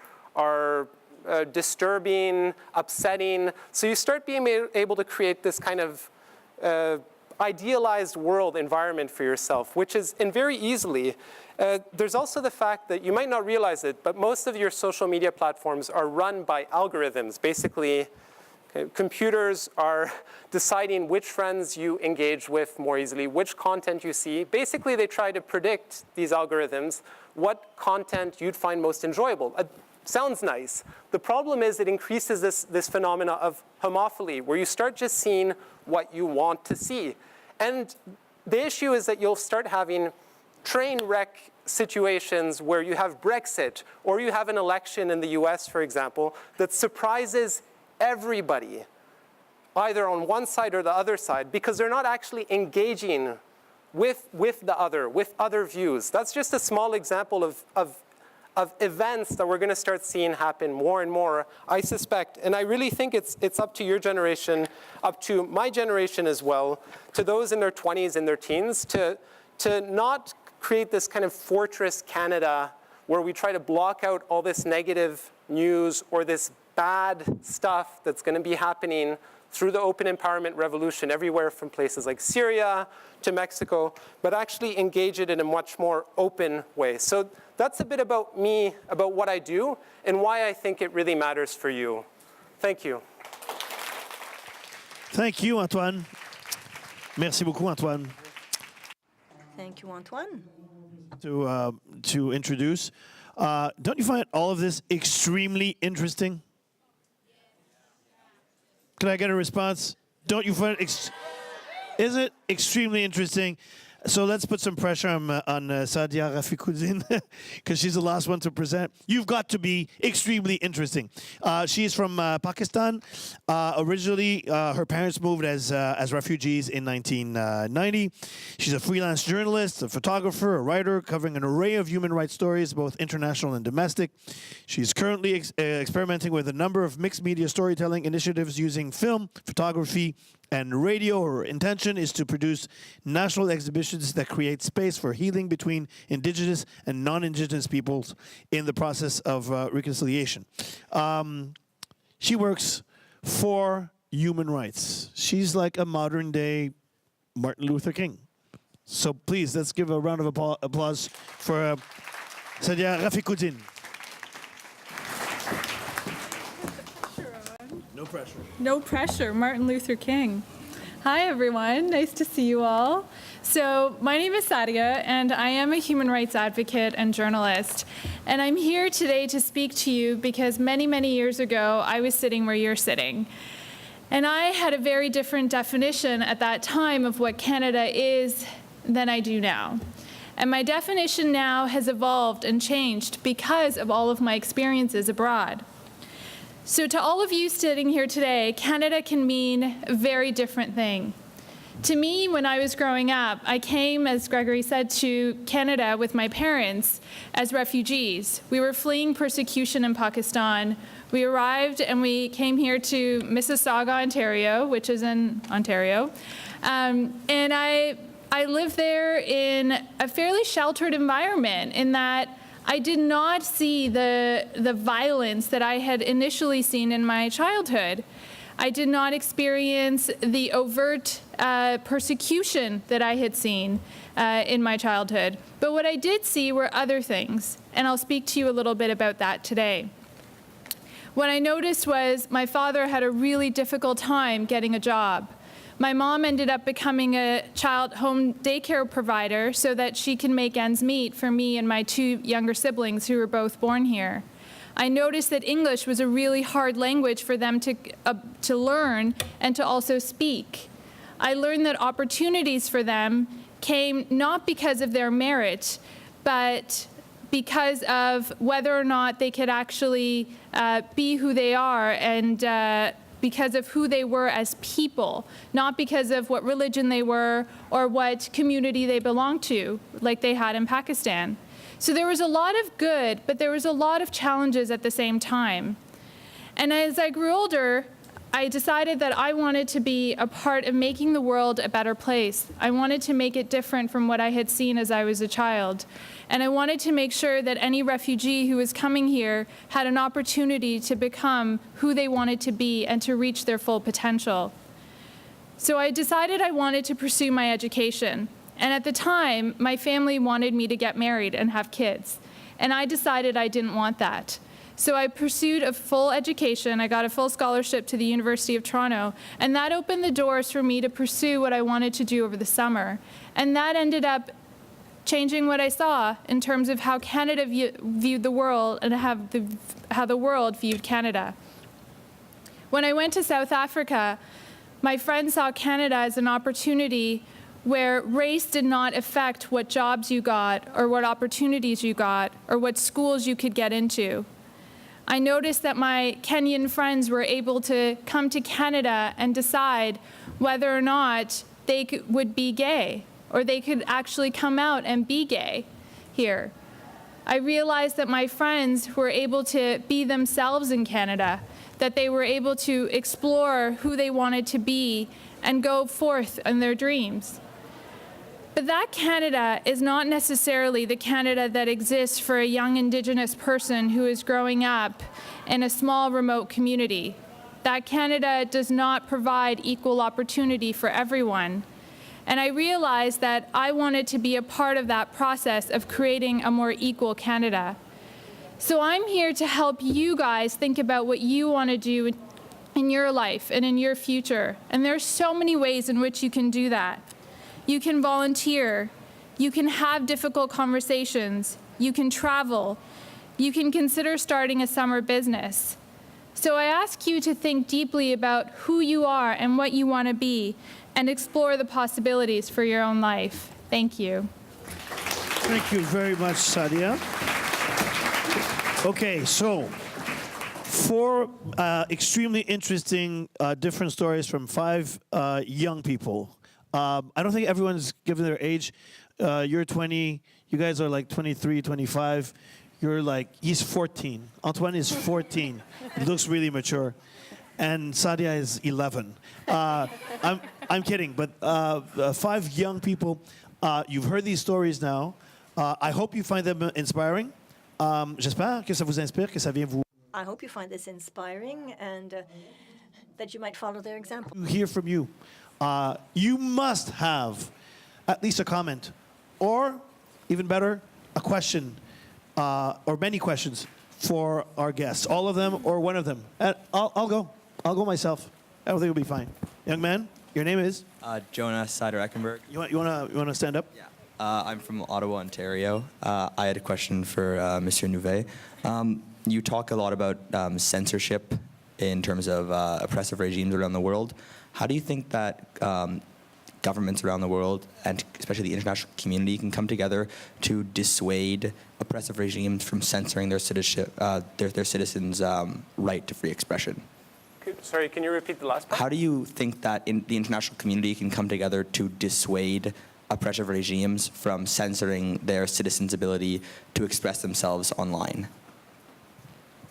disturbing, upsetting. So you start being able to create this kind of idealized world environment for yourself, which is, and very easily, there's also the fact that you might not realize it, but most of your social media platforms are run by algorithms. Basically, computers are deciding which friends you engage with more easily, which content you see. Basically, they try to predict, these algorithms, what content you'd find most enjoyable. Sounds nice. The problem is it increases this phenomena of homophily, where you start just seeing what you want to see. And the issue is that you'll start having train wreck situations where you have Brexit, or you have an election in the US, for example, that surprises everybody, either on one side or the other side, because they're not actually engaging with other views. That's just a small example of events that we're going to start seeing happen more and more, I suspect. And I really think it's up to your generation, up to my generation as well, to those in their 20s and their teens, to not create this kind of fortress Canada where we try to block out all this negative news or this bad stuff that's going to be happening through the open empowerment revolution everywhere from places like Syria to Mexico, but actually engage it in a much more open way. So that's a bit about me, about what I do, and why I think it really matters for you. Thank you. Thank you, Antoine. Merci beaucoup, Antoine. Thank you, Antoine. To introduce. Don't you find all of this extremely interesting? Can I get a response? Don't you find it is it extremely interesting? So let's put some pressure on Sadia Rafikoudine, because she's the last one to present. You've got to be extremely interesting. She is from Pakistan. Originally, her parents moved as refugees in 1990. She's a freelance journalist, a photographer, a writer, covering an array of human rights stories, both international and domestic. She's currently experimenting with a number of mixed media storytelling initiatives using film, photography, and radio. Her intention is to produce national exhibitions that create space for healing between Indigenous and non-Indigenous peoples in the process of reconciliation. She works for human rights. She's like a modern-day Martin Luther King. So please, let's give a round of applause for Sadia Rafikoudine. No pressure. No pressure, Martin Luther King. Hi, everyone. Nice to see you all. So my name is Sadia, and I am a human rights advocate and journalist. And I'm here today to speak to you because many, many years ago, I was sitting where you're sitting. And I had a very different definition at that time of what Canada is than I do now. And my definition now has evolved and changed because of all of my experiences abroad. So to all of you sitting here today, Canada can mean a very different thing. To me, when I was growing up, I came, as Gregory said, to Canada with my parents as refugees. We were fleeing persecution in Pakistan. We arrived and we came here to Mississauga, Ontario, which is in Ontario. And I lived there in a fairly sheltered environment in that I did not see the violence that I had initially seen in my childhood. I did not experience the overt persecution that I had seen in my childhood. But what I did see were other things, and I'll speak to you a little bit about that today. What I noticed was my father had a really difficult time getting a job. My mom ended up becoming a child home daycare provider so that she can make ends meet for me and my two younger siblings who were both born here. I noticed that English was a really hard language for them to learn and to also speak. I learned that opportunities for them came not because of their merit, but because of whether or not they could actually be who they are and because of who they were as people, not because of what religion they were or what community they belonged to, like they had in Pakistan. So there was a lot of good, but there was a lot of challenges at the same time. And as I grew older, I decided that I wanted to be a part of making the world a better place. I wanted to make it different from what I had seen as I was a child. And I wanted to make sure that any refugee who was coming here had an opportunity to become who they wanted to be and to reach their full potential. So I decided I wanted to pursue my education. And at the time, my family wanted me to get married and have kids. And I decided I didn't want that. So I pursued a full education. I got a full scholarship to the University of Toronto. And that opened the doors for me to pursue what I wanted to do over the summer. And that ended up changing what I saw in terms of how Canada viewed the world and how the world viewed Canada. When I went to South Africa, my friends saw Canada as an opportunity where race did not affect what jobs you got or what opportunities you got or what schools you could get into. I noticed that my Kenyan friends were able to come to Canada and decide whether or not they would be gay, or they could actually come out and be gay here. I realized that my friends were able to be themselves in Canada, that they were able to explore who they wanted to be and go forth in their dreams. But that Canada is not necessarily the Canada that exists for a young Indigenous person who is growing up in a small, remote community. That Canada does not provide equal opportunity for everyone. And I realized that I wanted to be a part of that process of creating a more equal Canada. So I'm here to help you guys think about what you want to do in your life and in your future. And there's so many ways in which you can do that. You can volunteer. You can have difficult conversations. You can travel. You can consider starting a summer business. So I ask you to think deeply about who you are and what you want to be, and explore the possibilities for your own life. Thank you. Thank you very much, Sadia. Okay, so 4 extremely interesting different stories from 5 young people. I don't think everyone's given their age. You're 20, you guys are like 23, 25. You're like, he's 14. Antoine is 14. He looks really mature. And Sadia is 11. I'm kidding, but 5 young people. You've heard these stories now. I hope you find them inspiring. J'espère que ça vous inspire, que ça vient vous. I hope you find this inspiring and that you might follow their example. Hear from you. You must have at least a comment, or even better, a question or many questions for our guests? All of them or one of them? I'll go. I'll go myself. I don't think it'll be fine. Young man, your name is? Jonah Sider-Eckenberg. You want to stand up? Yeah. I'm from Ottawa, Ontario. I had a question for Monsieur Nouvet. You talk a lot about censorship in terms of oppressive regimes around the world. How do you think that governments around the world, and especially the international community, can come together to dissuade oppressive regimes from censoring their citizens' right to free expression? Sorry, can you repeat the last part? How do you think that the international community can come together to dissuade oppressive regimes from censoring their citizens' ability to express themselves online?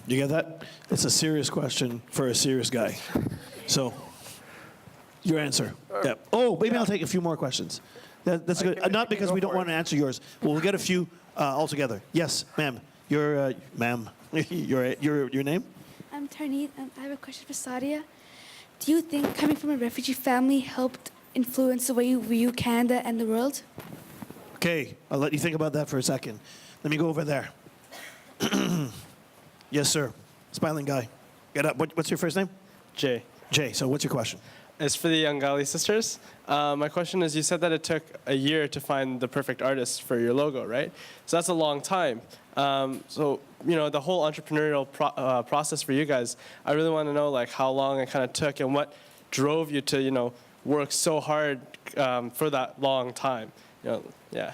You get that? It's a serious question for a serious guy. So, your answer. Yeah. Oh, maybe I'll take a few more questions. That's good. Not because we don't want to answer yours. We'll get a few altogether. Yes, ma'am. Ma'am. Your name? I'm Tarneet. I have a question for Sadia. Do you think coming from a refugee family helped influence the way you view Canada and the world? Okay, I'll let you think about that for a second. Let me go over there. Yes, sir. Smiling guy. Get up. What's your first name? Jay. Jay. So what's your question? It's for the Angali sisters. My question is, you said that it took a year to find the perfect artist for your logo, right? So that's a long time. So, the whole entrepreneurial process for you guys, I really want to know, like, how long it kind of took and what drove you to, work so hard for that long time. Yeah.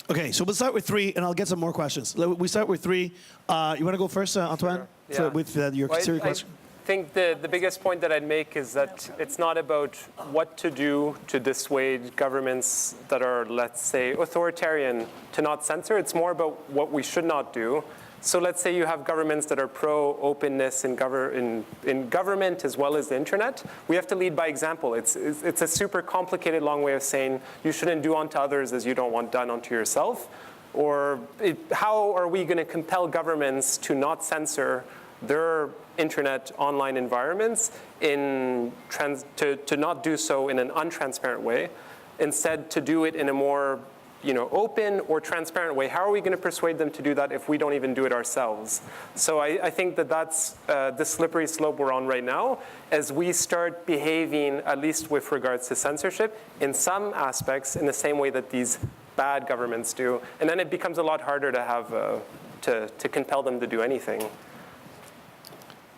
Okay, so we'll start with 3, and I'll get some more questions. We start with 3. You want to go first, Antoine, Sure. Yeah. with your serious question? I think the biggest point that I'd make is that it's not about what to do to dissuade governments that are, let's say, authoritarian to not censor. It's more about what we should not do. So let's say you have governments that are pro-openness in government as well as the internet. We have to lead by example. It's a super complicated, long way of saying you shouldn't do unto others as you don't want done unto yourself. Or how are we going to compel governments to not censor their internet online environments to not do so in an untransparent way, instead to do it in a more open or transparent way? How are we going to persuade them to do that if we don't even do it ourselves? So I think that's the slippery slope we're on right now, as we start behaving, at least with regards to censorship, in some aspects in the same way that these bad governments do. And then it becomes a lot harder to have to compel them to do anything.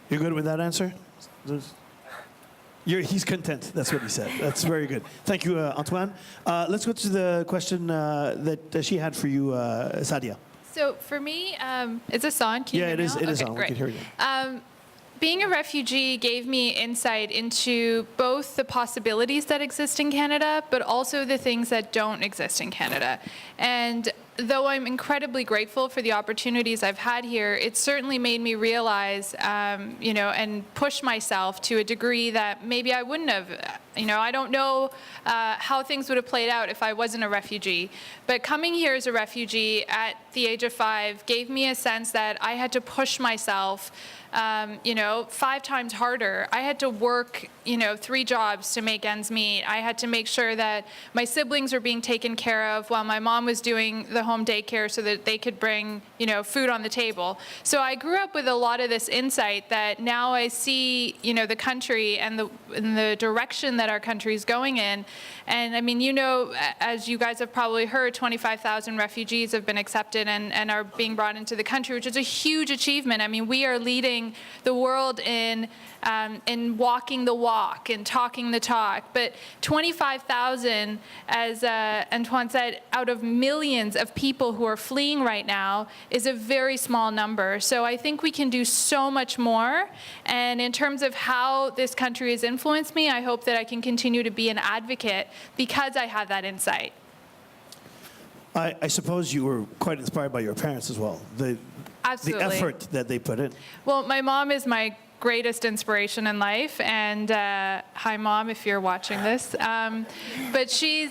You good with that answer? He's content. That's what he said. That's very good. Thank you, Antoine. Let's go to the question that she had for you, Sadia. So for me, is this on? Can you hear me now? It is Okay, on. great. We can hear you. Being a refugee gave me insight into both the possibilities that exist in Canada, but also the things that don't exist in Canada. And though I'm incredibly grateful for the opportunities I've had here, it certainly made me realize, and push myself to a degree that maybe I wouldn't have. I don't know how things would have played out if I wasn't a refugee. But coming here as a refugee at the age of 5 gave me a sense that I had to push myself 5 times harder. I had to work, 3 jobs to make ends meet. I had to make sure that my siblings were being taken care of while my mom was doing the home daycare so that they could bring, food on the table. So I grew up with a lot of this insight that now I see, the country and the direction that our country is going in. And I mean, as you guys have probably heard, 25,000 refugees have been accepted and are being brought into the country, which is a huge achievement. I mean, we are leading the world in walking the walk and talking the talk. But 25,000, as Antoine said, out of millions of people who are fleeing right now is a very small number. So I think we can do so much more. And in terms of how this country has influenced me, I hope that I can continue to be an advocate because I have that insight. I suppose you were quite inspired by your parents as well. Absolutely. The effort that they put in. Well, my mom is my greatest inspiration in life. And hi, Mom, if you're watching this. But she's,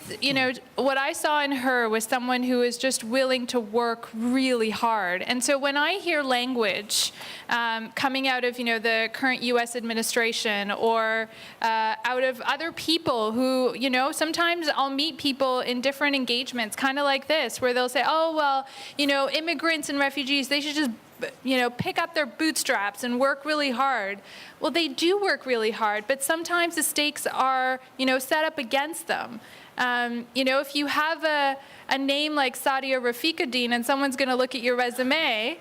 what I saw in her was someone who is just willing to work really hard. And so when I hear language coming out of, the current U.S. administration or out of other people who, sometimes I'll meet people in different engagements, kind of like this, where they'll say, oh, well, immigrants and refugees, they should just pick up their bootstraps and work really hard. Well, they do work really hard, but sometimes the stakes are, set up against them. If you have a name like Sadia Rafiquddin and someone's going to look at your resume,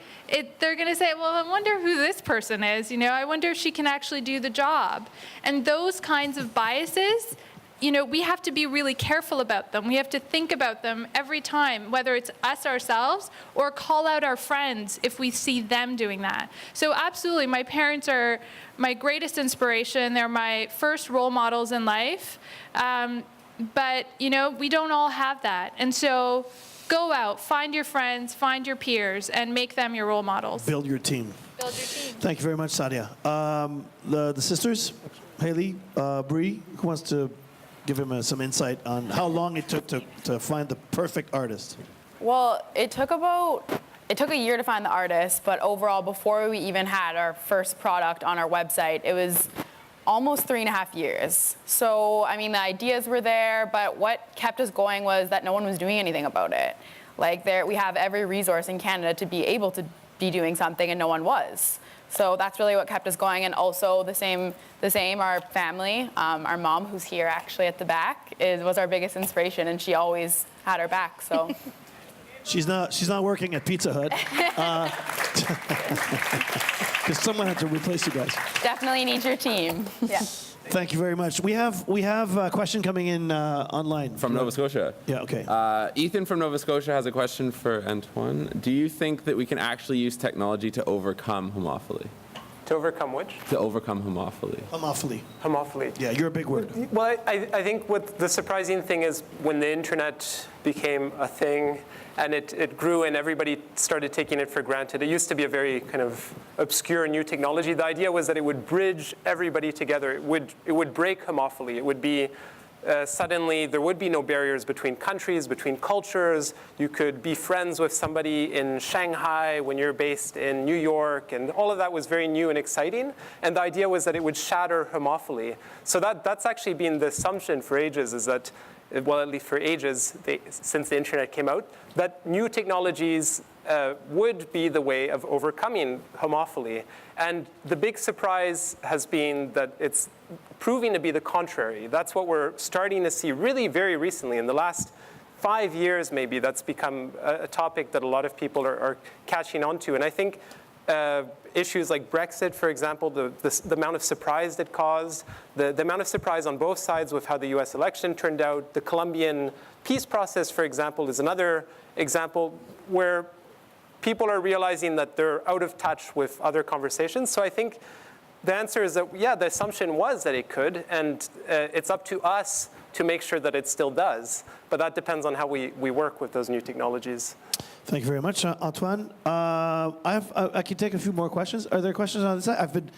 they're going to say, well, I wonder who this person is. I wonder if she can actually do the job. And those kinds of biases, we have to be really careful about them. We have to think about them every time, whether it's us ourselves or call out our friends if we see them doing that. So absolutely, my parents are my greatest inspiration. They're my first role models in life. But, we don't all have that. And so go out, find your friends, find your peers, and make them your role models. Build your team. Build your team. Thank you very much, Sadia. The sisters, Haley, Bree, who wants to give him some insight on how long it took to find the perfect artist? Well, it took a year to find the artist, but overall, before we even had our first product on our website, it was almost 3.5 years. So, the ideas were there, but what kept us going was that no one was doing anything about it. We have every resource in Canada to be able to be doing something, and no one was. So that's really what kept us going. And also the same, our family, our mom, who's here actually at the back, was our biggest inspiration, and she always had our back, so. She's not working at Pizza Hut. Because someone had to replace you guys. Definitely need your team. Yeah. Thank you very much. We have a question coming in online. From Nova Scotia. Yeah, okay. Ethan from Nova Scotia has a question for Antoine. Do you think that we can actually use technology to overcome homophily? To overcome which? To overcome homophily. Homophily. Homophily. Yeah, you're a big word. Well, I think what the surprising thing is when the internet became a thing and it grew and everybody started taking it for granted. It used to be a very kind of obscure new technology. The idea was that it would bridge everybody together. It would break homophily. It would be suddenly there would be no barriers between countries, between cultures. You could be friends with somebody in Shanghai when you're based in New York, and all of that was very new and exciting. And the idea was that it would shatter homophily. So that's actually been the assumption for ages, is that, well, at least for ages, since the internet came out, that new technologies would be the way of overcoming homophily. And the big surprise has been that it's proving to be the contrary. That's what we're starting to see really very recently. In the last 5 years, maybe, that's become a topic that a lot of people are catching on to. And I think issues like Brexit, for example, the amount of surprise that caused, the amount of surprise on both sides with how the US election turned out, the Colombian peace process, for example, is another example where people are realizing that they're out of touch with other conversations. So I think the answer is that, yeah, the assumption was that it could, and it's up to us to make sure that it still does. But that depends on how we work with those new technologies. Thank you very much, Antoine. I can take a few more questions. Are there questions on this side?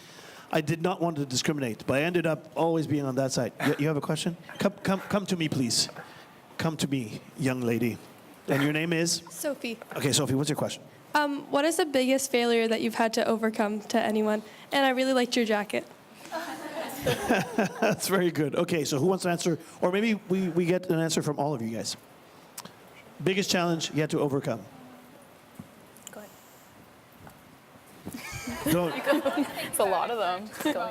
I did not want to discriminate, but I ended up always being on that side. You have a question? Come to me, please. Come to me, young lady. And your name is? Sophie. Okay, Sophie, what's your question? What is the biggest failure that you've had to overcome to anyone? And I really liked your jacket. That's very good. Okay, so who wants to answer? Or maybe we get an answer from all of you guys. Biggest challenge you had to overcome? Go ahead. Don't. It's a lot of them.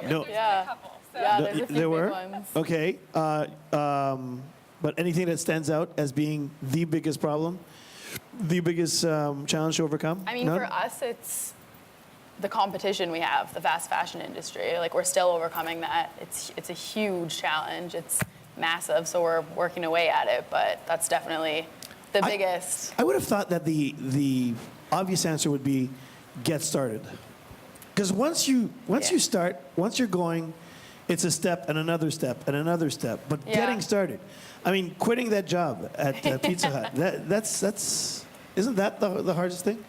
No. Yeah. Yeah, there's a few There big were? ones. Okay. But anything that stands out as being the biggest problem? The biggest challenge to overcome? I mean, None? for us, it's the competition we have, the fast fashion industry. Like, we're still overcoming that. It's a huge challenge. It's massive, so we're working away at it. But that's definitely the biggest. I would have thought that the obvious answer would be get started. Because once you start, once you're going, it's a step and another step and another step. But getting started, I mean, quitting that job at Pizza Hut, that's isn't that the hardest thing?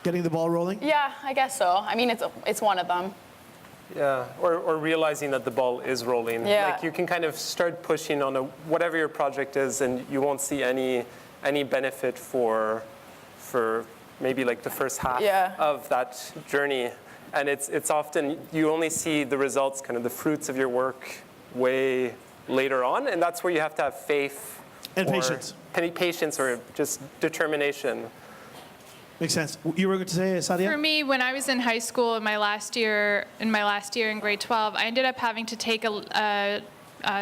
Getting the ball rolling? Yeah, I guess so. I mean, it's one of them. Yeah, or realizing that the ball is rolling. Yeah. Like you can kind of start pushing on whatever your project is, and you won't see any benefit for maybe like the first half of that journey. And it's often, you only see the results, kind of the fruits of your work way later on, and that's where you have to have faith. And or patience. Patience or just determination. Makes sense. You were going to say, Sadia? For me, when I was in high school in my last year in grade 12, I ended up having to take a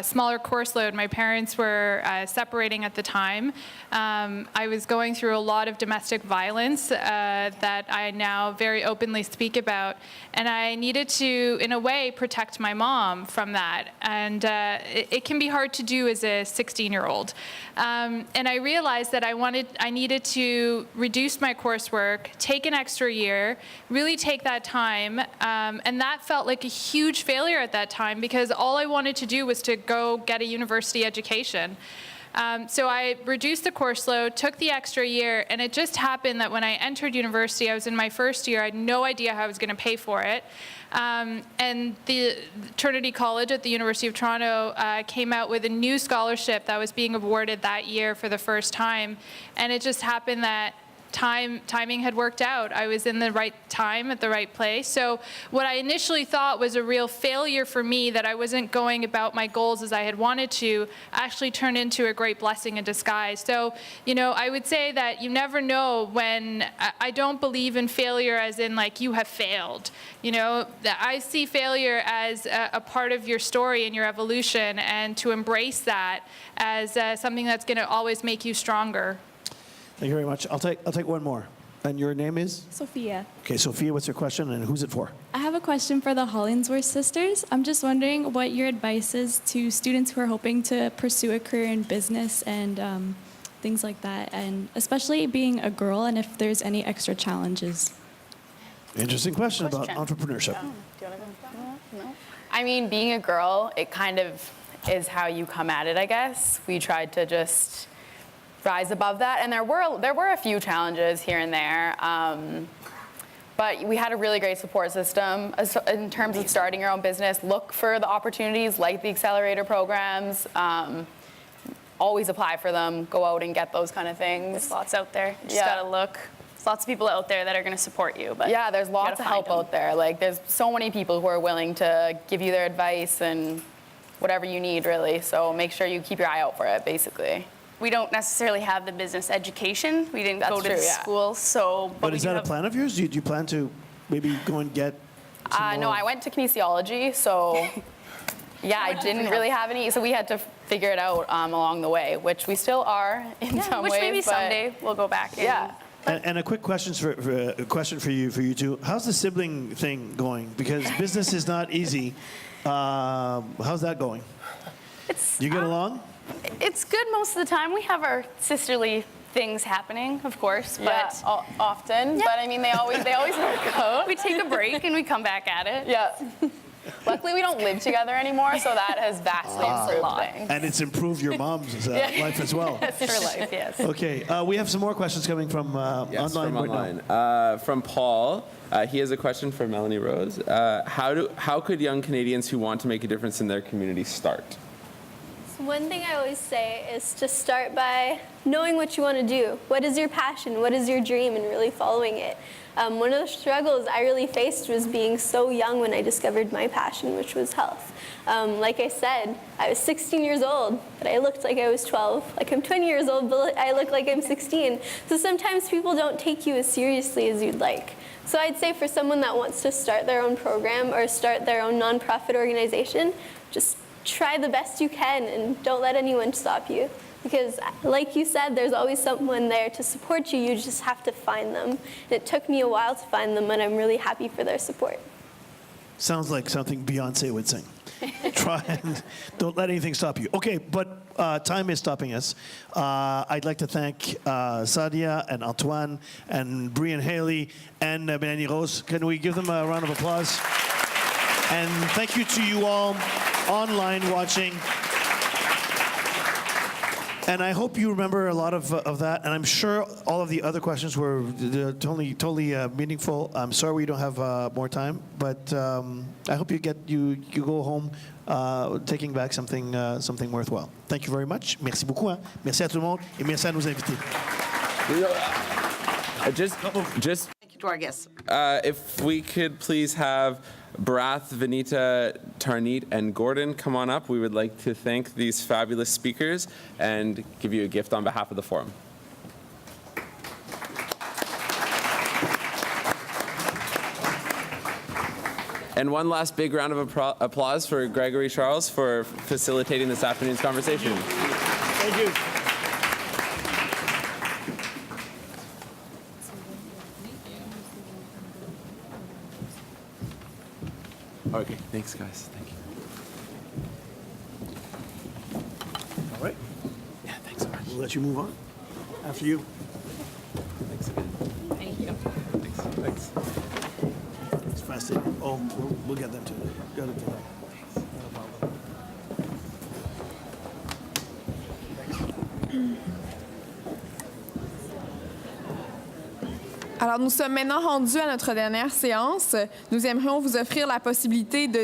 smaller course load. My parents were separating at the time. I was going through a lot of domestic violence that I now very openly speak about. And I needed to, in a way, protect my mom from that. And it can be hard to do as a 16-year-old. And I realized that I needed to reduce my coursework, take an extra year, really take that time. And that felt like a huge failure at that time because all I wanted to do was to go get a university education. So I reduced the course load, took the extra year, and it just happened that when I entered university, I was in my first year, I had no idea how I was going to pay for it. And the Trinity College at the University of Toronto came out with a new scholarship that was being awarded that year for the first time. And it just happened that timing had worked out. I was in the right time at the right place. So what I initially thought was a real failure for me, that I wasn't going about my goals as I had wanted to, actually turned into a great blessing in disguise. So, I would say that you never know when. I don't believe in failure as in like you have failed. I see failure as a part of your story and your evolution, and to embrace that as something that's going to always make you stronger. Thank you very much. I'll take one more. And your name is? Sophia. Okay, Sophia, what's your question and who's it for? I have a question for the Hollingsworth sisters. I'm just wondering what your advice is to students who are hoping to pursue a career in business and things like that, and especially being a girl, and if there's any extra challenges. Interesting question about entrepreneurship. Do you want to go? No. I mean, being a girl, it kind of is how you come at it, I guess. We tried to just rise above that, and there were a few challenges here and there, but we had a really great support system in terms of starting your own business. Look for the opportunities like the accelerator programs. Always apply for them. Go out and get those kind of things. There's lots out there. You just gotta look. There's lots of people out there that are going to support you. But yeah, there's lots of help out there. Like, there's so many people who are willing to give you their advice and whatever you need, really. So make sure you keep your eye out for it, basically. We don't necessarily have the business education. We didn't go to true, the yeah. school, so. But is that a plan of yours? Do you plan to maybe go and get some No, more? I went to kinesiology, so yeah, I didn't really have any. So we had to figure it out along the way, which we still are in some which ways. maybe but someday we'll go back. Yeah. And a quick question for you two. How's the sibling thing going? Because business is not easy. How's that going? You get along? It's good most of the time. We have our sisterly things happening, of course, but often. Yeah. But I mean, they always work out. we take a break and we come back at it. Yeah. Luckily, we don't live together anymore, so that has vastly improved things. And it's improved your mom's life as well. Yes, her life, yes. Okay, we have some more questions coming from Yes, online from right online. now. From Paul, he has a question for Melanie Rose. How could young Canadians who want to make a difference in their community start? One thing I always say is to start by knowing what you want to do. What is your passion? What is your dream? And really following it. One of the struggles I really faced was being so young when I discovered my passion, which was health. Like I said, I was 16 years old, but I looked like I was 12. Like I'm 20 years old, but I look like I'm 16. So sometimes people don't take you as seriously as you'd like. So I'd say for someone that wants to start their own program or start their own nonprofit organization, just try the best you can and don't let anyone stop you. Because like you said, there's always someone there to support you. You just have to find them. And it took me a while to find them, and I'm really happy for their support. Sounds like something Beyonce would sing. Try and don't let anything stop you. Okay, but time is stopping us. I'd like to thank Sadia and Antoine and Brie and Haley and Melanie Rose. Can we give them a round of applause? And thank you to you all online watching. And I hope you remember a lot of that. And I'm sure all of the other questions were totally meaningful. I'm sorry we don't have more time, but I hope you go home taking back something worthwhile. Thank you very much. Merci beaucoup. Hein. Merci à tout le monde et merci à nos invités. Just Thank you to our guests. if we could please have Barath, Vanita, Tarneet, and Gordon come on up. We would like to thank these fabulous speakers and give you a gift on behalf of the forum. And one last big round of applause for Gregory Charles for facilitating this afternoon's conversation. Thank you. Okay, thanks, guys. Thank you. All right. Yeah, thanks so much. We'll let you move on. After you. Thanks again. Thank you. Thanks. It's fascinating. Oh, we'll get them to it. Got it to them. Alors, nous sommes maintenant rendus à notre dernière séance. Nous aimerions vous offrir la possibilité de...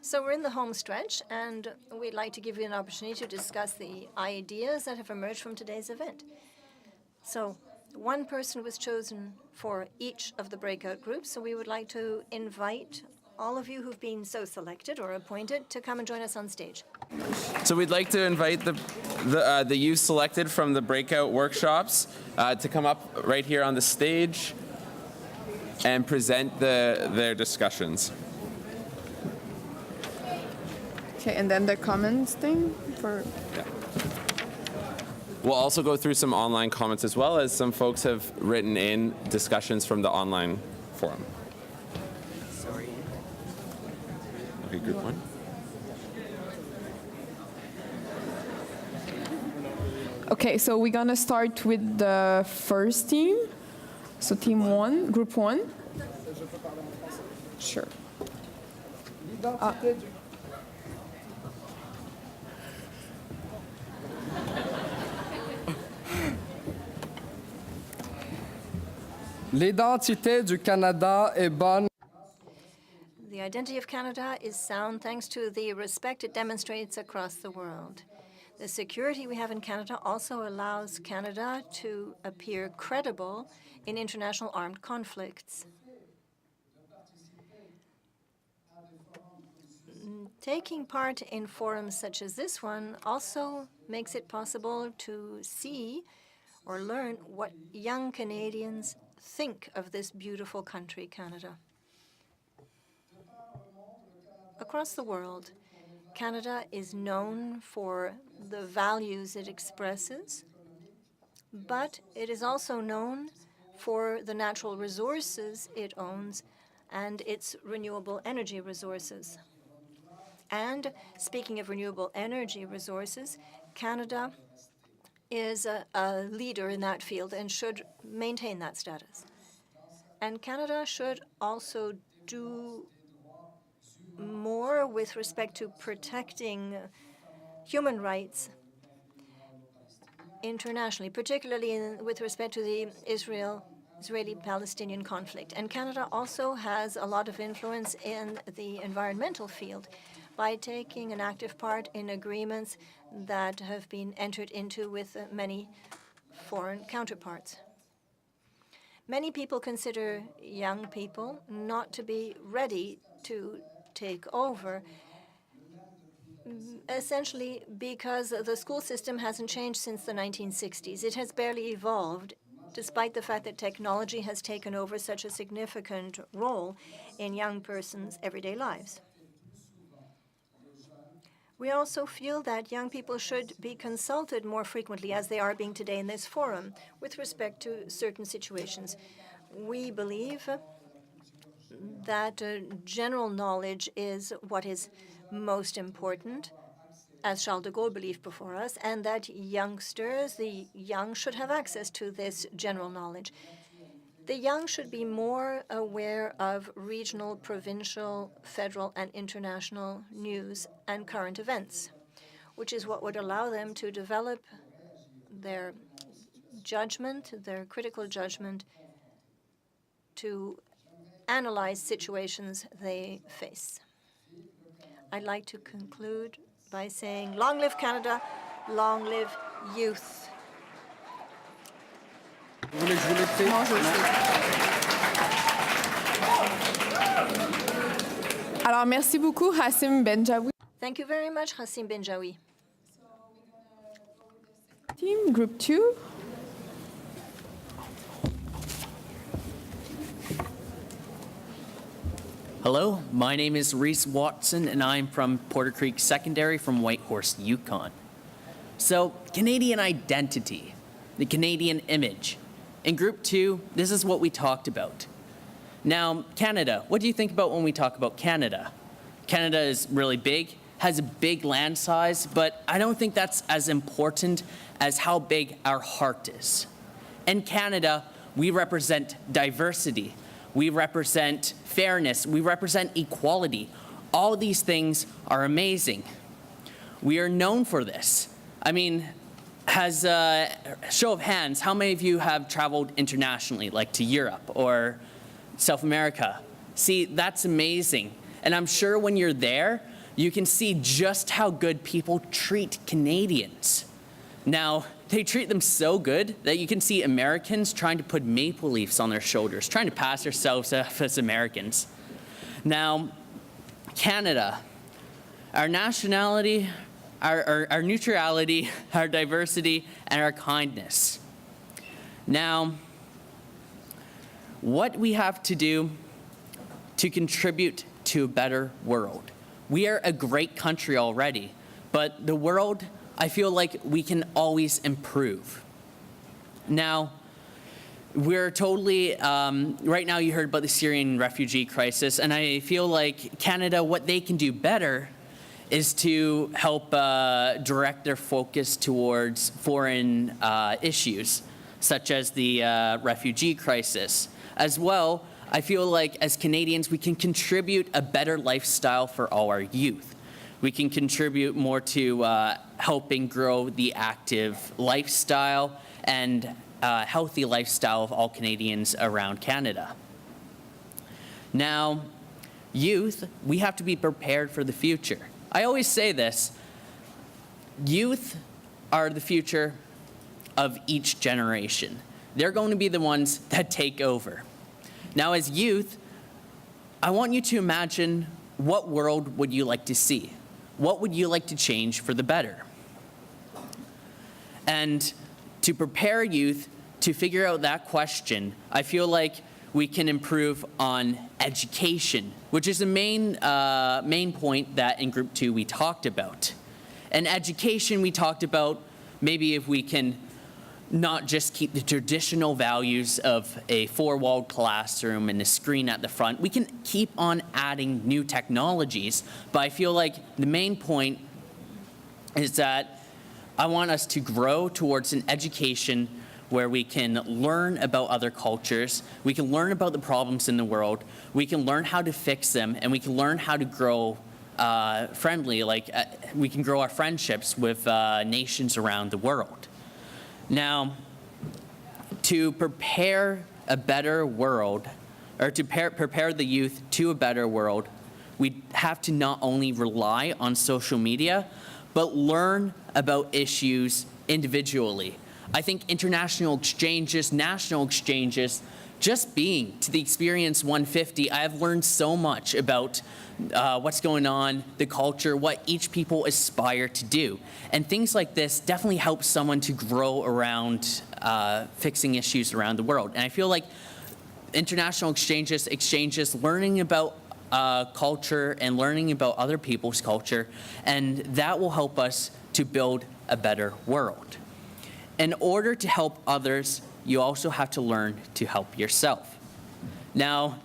So we're in the home stretch, and we'd like to give you an opportunity to discuss the ideas that have emerged from today's event. So one person was chosen for each of the breakout groups, so we would like to invite all of you who've been so selected or appointed to come and join us on stage. So we'd like to invite the youth selected from the breakout workshops to come up right here on the stage and present their discussions. Okay, and then the comments thing for... Yeah. We'll also go through some online comments as well, as some folks have written in discussions from the online forum. Sorry. Okay, group one. Okay, so we're gonna start with the first team. So team one, group one. Sure. L'identité du Canada est bonne. The identity of Canada is sound thanks to the respect it demonstrates across the world. The security we have in Canada also allows Canada to appear credible in international armed conflicts. Taking part in forums such as this one also makes it possible to see or learn what young Canadians think of this beautiful country, Canada. Across the world, Canada is known for the values it expresses, but it is also known for the natural resources it owns and its renewable energy resources. And speaking of renewable energy resources, Canada is a leader in that field and should maintain that status. And Canada should also do more with respect to protecting human rights internationally, particularly with respect to the Israeli-Palestinian conflict. And Canada also has a lot of influence in the environmental field by taking an active part in agreements that have been entered into with many foreign counterparts. Many people consider young people not to be ready to take over, essentially because the school system hasn't changed since the 1960s. It has barely evolved, despite the fact that technology has taken over such a significant role in young persons' everyday lives. We also feel that young people should be consulted more frequently, as they are being today in this forum, with respect to certain situations. We believe that general knowledge is what is most important, as Charles de Gaulle believed before us, and that youngsters, the young, should have access to this general knowledge. The young should be more aware of regional, provincial, federal, and international news and current events, which is what would allow them to develop their judgment, their critical judgment to analyze situations they face. I'd like to conclude by saying, long live Canada, long live youth. Alors, merci beaucoup, Hassim Benjaoui. Thank you very much, Hassim Benjaoui. Team, Group 2. Hello, my name is Reese Watson, and I'm from Porter Creek Secondary from Whitehorse, Yukon. So, Canadian identity, the Canadian image. In Group 2, this is what we talked about. Now, Canada, what do you think about when we talk about Canada? Canada is really big, has a big land size, but I don't think that's as important as how big our heart is. In Canada, we represent diversity. We represent fairness. We represent equality. All these things are amazing. We are known for this. I mean, as a show of hands, how many of you have traveled internationally, like to Europe or South America? See, that's amazing. And I'm sure when you're there, you can see just how good people treat Canadians. Now, they treat them so good that you can see Americans trying to put maple leafs on their shoulders, trying to pass themselves off as Americans. Now, Canada, our nationality, our neutrality, our diversity, and our kindness. Now, what we have to do to contribute to a better world. We are a great country already, but the world, I feel like we can always improve. Now, we're totally, right now you heard about the Syrian refugee crisis, and I feel like Canada, what they can do better is to help direct their focus towards foreign issues, such as the refugee crisis. As well, I feel like as Canadians, we can contribute a better lifestyle for all our youth. We can contribute more to helping grow the active lifestyle and healthy lifestyle of all Canadians around Canada. Now, youth, we have to be prepared for the future. I always say this, youth are the future of each generation. They're going to be the ones that take over. Now, as youth, I want you to imagine, what world would you like to see? What would you like to change for the better? And to prepare youth to figure out that question, I feel like we can improve on education, which is the main point that in Group 2 we talked about. And education, we talked about maybe if we can not just keep the traditional values of a four-walled classroom and a screen at the front. We can keep on adding new technologies, but I feel like the main point is that I want us to grow towards an education where we can learn about other cultures, we can learn about the problems in the world, we can learn how to fix them, and we can learn how to grow friendly, we can grow our friendships with nations around the world. Now, to prepare a better world, or to prepare the youth to a better world, we have to not only rely on social media, but learn about issues individually. I think international exchanges, national exchanges, just being to the Experience 150, I have learned so much about what's going on, the culture, what each people aspire to do. And things like this definitely help someone to grow around fixing issues around the world. And I feel like international exchanges, learning about culture and learning about other people's culture, and that will help us to build a better world. In order to help others, you also have to learn to help yourself. Now,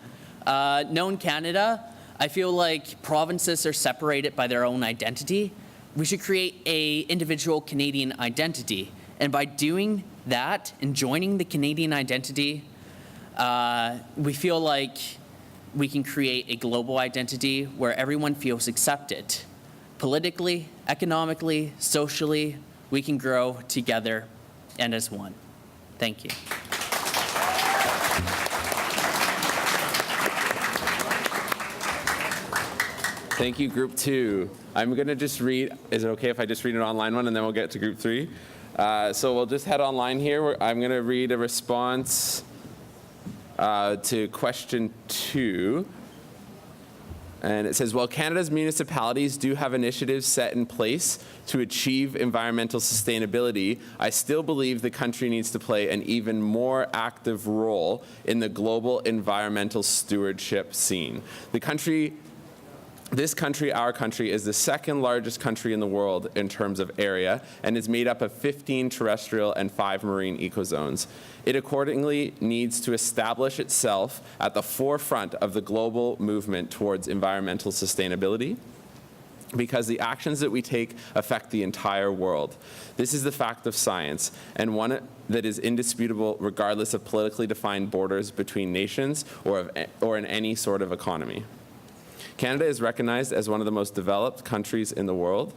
knowing Canada, I feel like provinces are separated by their own identity. We should create an individual Canadian identity. And by doing that and joining the Canadian identity, we feel like we can create a global identity where everyone feels accepted. Politically, economically, socially, we can grow together and as one. Thank you. Thank you, Group 2. I'm going to just read, is it okay if I just read an online one and then we'll get to Group 3? So we'll just head online here. I'm going to read a response to question 2. And it says, while Canada's municipalities do have initiatives set in place to achieve environmental sustainability, I still believe the country needs to play an even more active role in the global environmental stewardship scene. This country, our country, is the second largest country in the world in terms of area and is made up of 15 terrestrial and 5 marine ecozones. It accordingly needs to establish itself at the forefront of the global movement towards environmental sustainability, because the actions that we take affect the entire world. This is the fact of science, and one that is indisputable regardless of politically defined borders between nations or in any sort of economy. Canada is recognized as one of the most developed countries in the world.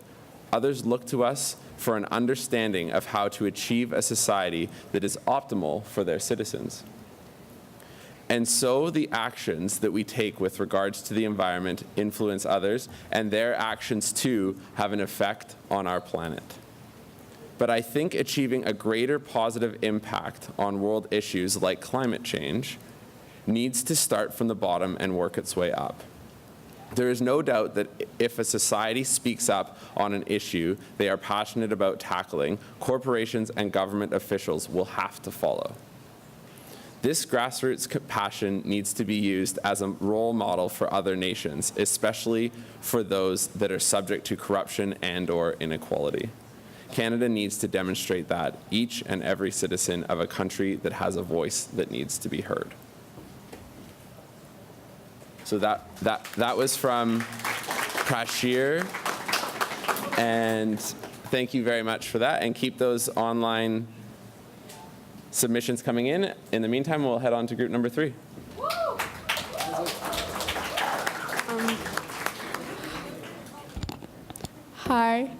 Others look to us for an understanding of how to achieve a society that is optimal for their citizens. And so the actions that we take with regards to the environment influence others, and their actions too have an effect on our planet. But I think achieving a greater positive impact on world issues like climate change needs to start from the bottom and work its way up. There is no doubt that if a society speaks up on an issue they are passionate about tackling, corporations and government officials will have to follow. This grassroots passion needs to be used as a role model for other nations, especially for those that are subject to corruption and/or inequality. Canada needs to demonstrate that each and every citizen of a country that has a voice that needs to be heard. So that was from Prashir, and thank you very much for that, and keep those online submissions coming in. In the meantime, we'll head on to group number 3. Hi.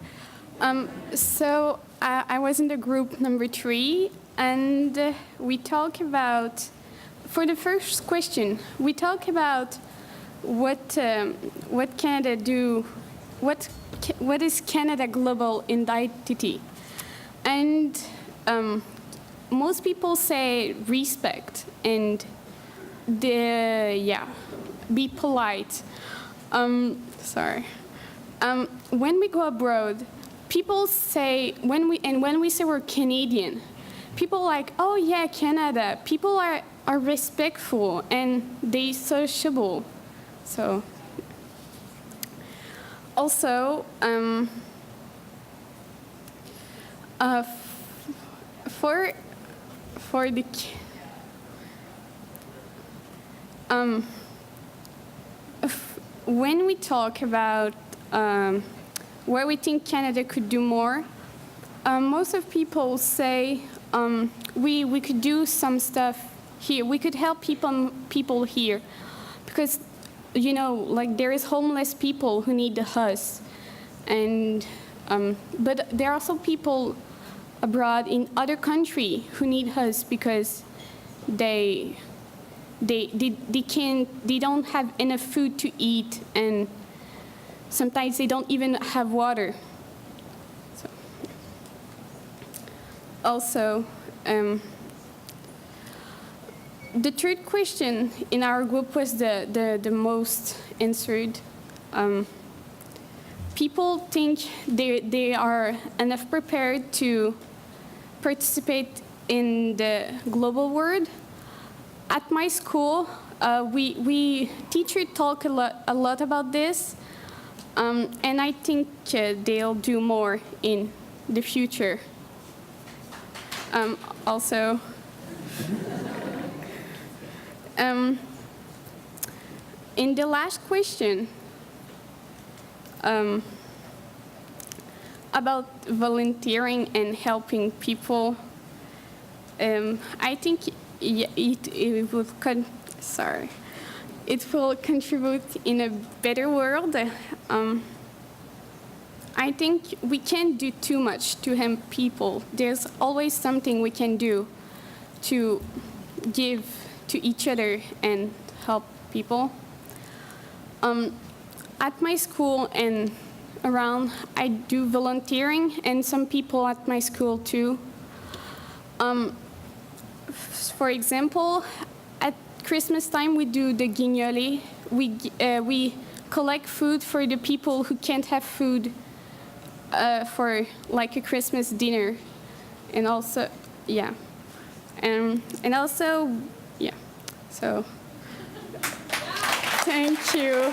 So I was in the group number 3, and we talk about, for the first question, we talk about what Canada do, what is Canada global identity, and most people say respect and be polite. When we go abroad, people say when we say we're Canadian, people like, oh yeah, Canada. People are respectful and they sociable. So also for the when we talk about where we think Canada could do more, most of people say we could do some stuff here. We could help people here, because like there is homeless people who need us, and but there are also people abroad in other countries who need us because they don't have enough food to eat, and sometimes they don't even have water. So, also, the third question in our group was the most answered. People think they are enough prepared to participate in the global world. At my school, we teachers talk a lot about this, and I think they'll do more in the future. Also, in the last question about volunteering and helping people, I think it will contribute in a better world. I think we can't do too much to help people. There's always something we can do to give to each other and help people. At my school and around, I do volunteering, and some people at my school too. For example, at Christmas time, we do the guignolé. We collect food for the people who can't have food for like a Christmas dinner, and also, yeah, and also, yeah. So, thank you.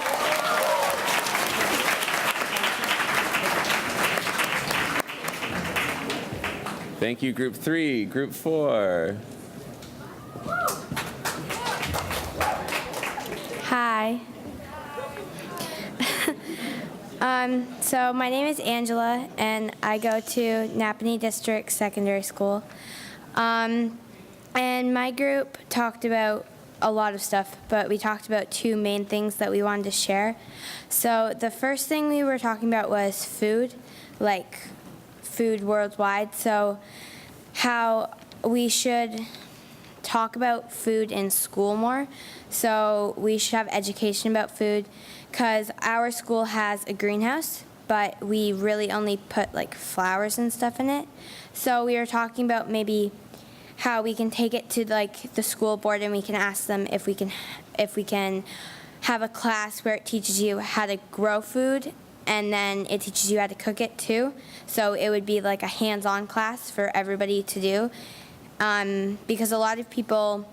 Thank you, Group 3. Group 4. Hi. So my name is Angela, and I go to Napanee District Secondary School. And my group talked about a lot of stuff, but we talked about two main things that we wanted to share. So the first thing we were talking about was food, like food worldwide. So how we should talk about food in school more. So we should have education about food, because our school has a greenhouse, but we really only put like flowers and stuff in it. So we were talking about maybe how we can take it to like the school board, and we can ask them if we can have a class where it teaches you how to grow food, and then it teaches you how to cook it too. So it would be like a hands-on class for everybody to do, because a lot of people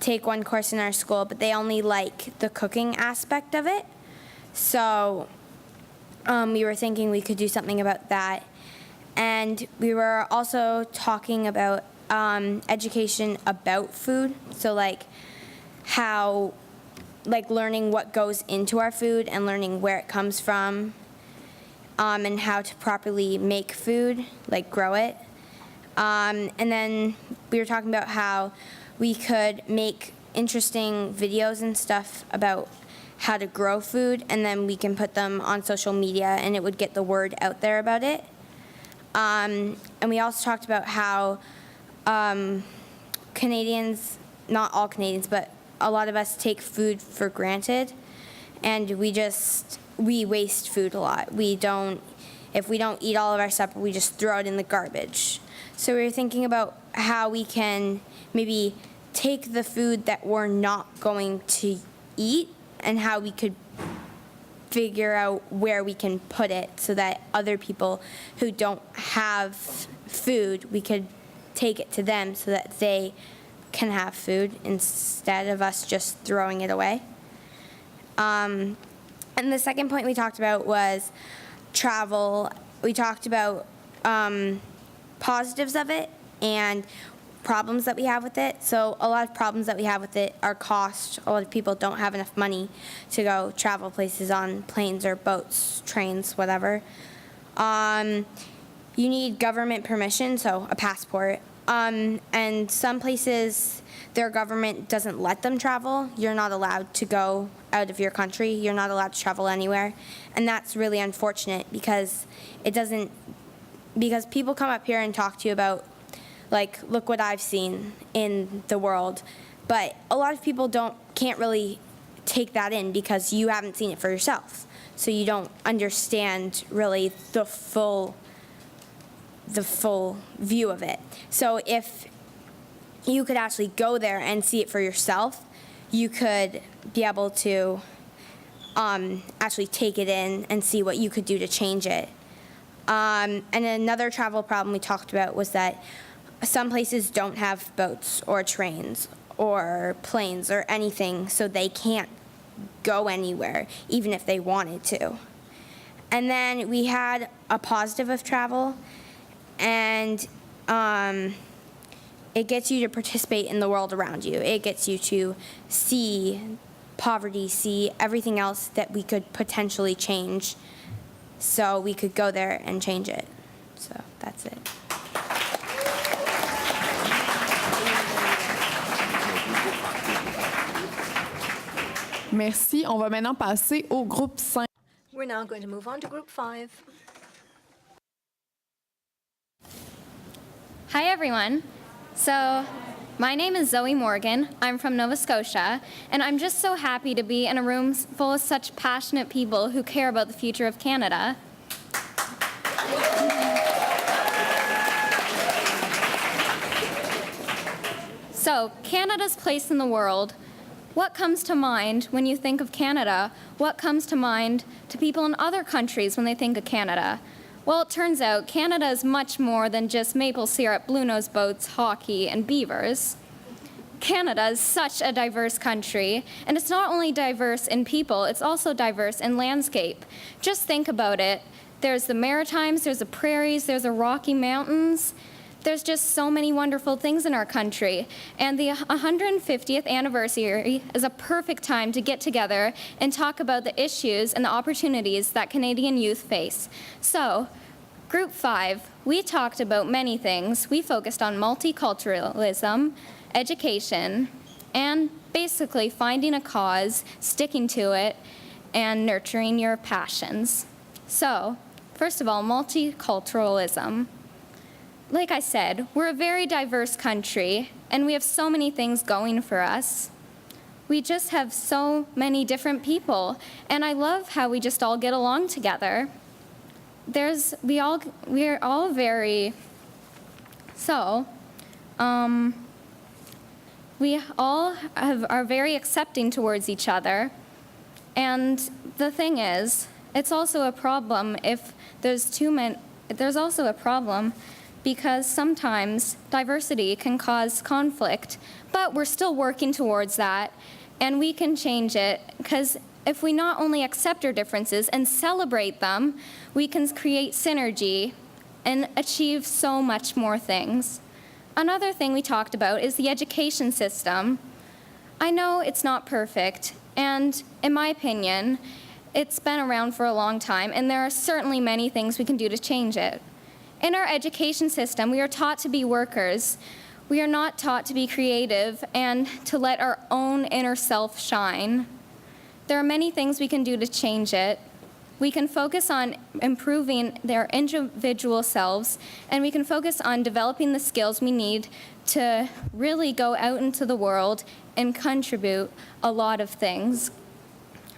take one course in our school, but they only like the cooking aspect of it. So we were thinking we could do something about that. And we were also talking about education about food. So like how, like learning what goes into our food and learning where it comes from, and how to properly make food, like grow it. And then we were talking about how we could make interesting videos and stuff about how to grow food, and then we can put them on social media, and it would get the word out there about it. And we also talked about how Canadians, not all Canadians, but a lot of us take food for granted, and we waste food a lot. If we don't eat all of our supper, we just throw it in the garbage. So we were thinking about how we can maybe take the food that we're not going to eat, and how we could figure out where we can put it so that other people who don't have food, we could take it to them so that they can have food instead of us just throwing it away. And the second point we talked about was travel. We talked about positives of it and problems that we have with it. So a lot of problems that we have with it are cost. A lot of people don't have enough money to go travel places on planes or boats, trains, whatever. You need government permission, so a passport. And some places, their government doesn't let them travel. You're not allowed to go out of your country. You're not allowed to travel anywhere. And that's really unfortunate, because because people come up here and talk to you about, like, look what I've seen in the world. But a lot of people can't really take that in because you haven't seen it for yourself. So you don't understand really the full view of it. So if you could actually go there and see it for yourself, you could be able to actually take it in and see what you could do to change it. And another travel problem we talked about was that some places don't have boats or trains or planes or anything, so they can't go anywhere, even if they wanted to. And then we had a positive of travel, and it gets you to participate in the world around you. It gets you to see poverty, see everything else that we could potentially change, so we could go there and change it. So that's it. Merci. On va maintenant passer au groupe 5. We're now going to move on to group 5. Hi, everyone. So, my name is Zoe Morgan. I'm from Nova Scotia, and I'm just so happy to be in a room full of such passionate people who care about the future of Canada. So, Canada's place in the world. What comes to mind when you think of Canada? What comes to mind to people in other countries when they think of Canada? Well, it turns out Canada is much more than just maple syrup, blue-nose boats, hockey, and beavers. Canada is such a diverse country, and it's not only diverse in people, it's also diverse in landscape. Just think about it. There's the Maritimes, there's the prairies, there's the Rocky Mountains. There's just so many wonderful things in our country. And the 150th anniversary is a perfect time to get together and talk about the issues and the opportunities that Canadian youth face. So, Group 5, we talked about many things. We focused on multiculturalism, education, and basically finding a cause, sticking to it, and nurturing your passions. So, first of all, multiculturalism. Like I said, we're a very diverse country, and we have so many things going for us. We just have so many different people, and I love how we just all get along together. We are all very, we all are very accepting towards each other, and the thing is, it's also a problem if there's too many, there's also a problem because sometimes diversity can cause conflict, but we're still working towards that, and we can change it, because if we not only accept our differences and celebrate them, we can create synergy and achieve so much more things. Another thing we talked about is the education system. I know it's not perfect, and in my opinion, it's been around for a long time, and there are certainly many things we can do to change it. In our education system, we are taught to be workers. We are not taught to be creative and to let our own inner self shine. There are many things we can do to change it. We can focus on improving their individual selves, and we can focus on developing the skills we need to really go out into the world and contribute a lot of things.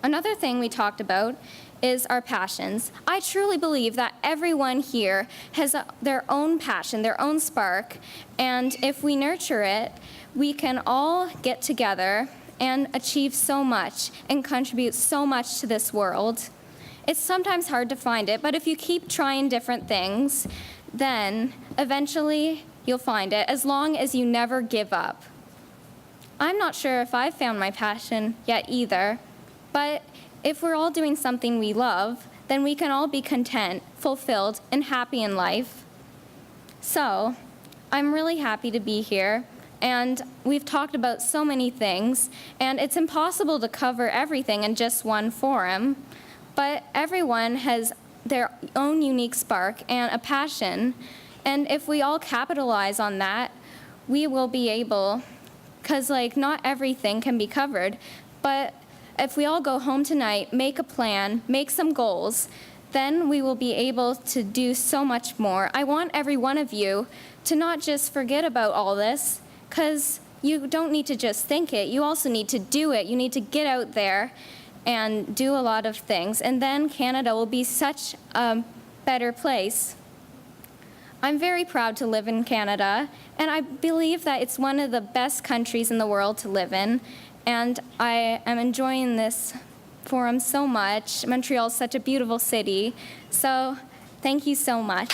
Another thing we talked about is our passions. I truly believe that everyone here has their own passion, their own spark, and if we nurture it, we can all get together and achieve so much and contribute so much to this world. It's sometimes hard to find it, but if you keep trying different things, then eventually you'll find it, as long as you never give up. I'm not sure if I've found my passion yet either, but if we're all doing something we love, then we can all be content, fulfilled, and happy in life. So, I'm really happy to be here, and we've talked about so many things, and it's impossible to cover everything in just one forum, but everyone has their own unique spark and a passion, and if we all capitalize on that, we will be able, because not everything can be covered, but if we all go home tonight, make a plan, make some goals, then we will be able to do so much more. I want every one of you to not just forget about all this, because you don't need to just think it, you also need to do it. You need to get out there and do a lot of things, and then Canada will be such a better place. I'm very proud to live in Canada, and I believe that it's one of the best countries in the world to live in. And I am enjoying this forum so much. Montreal is such a beautiful city. So thank you so much.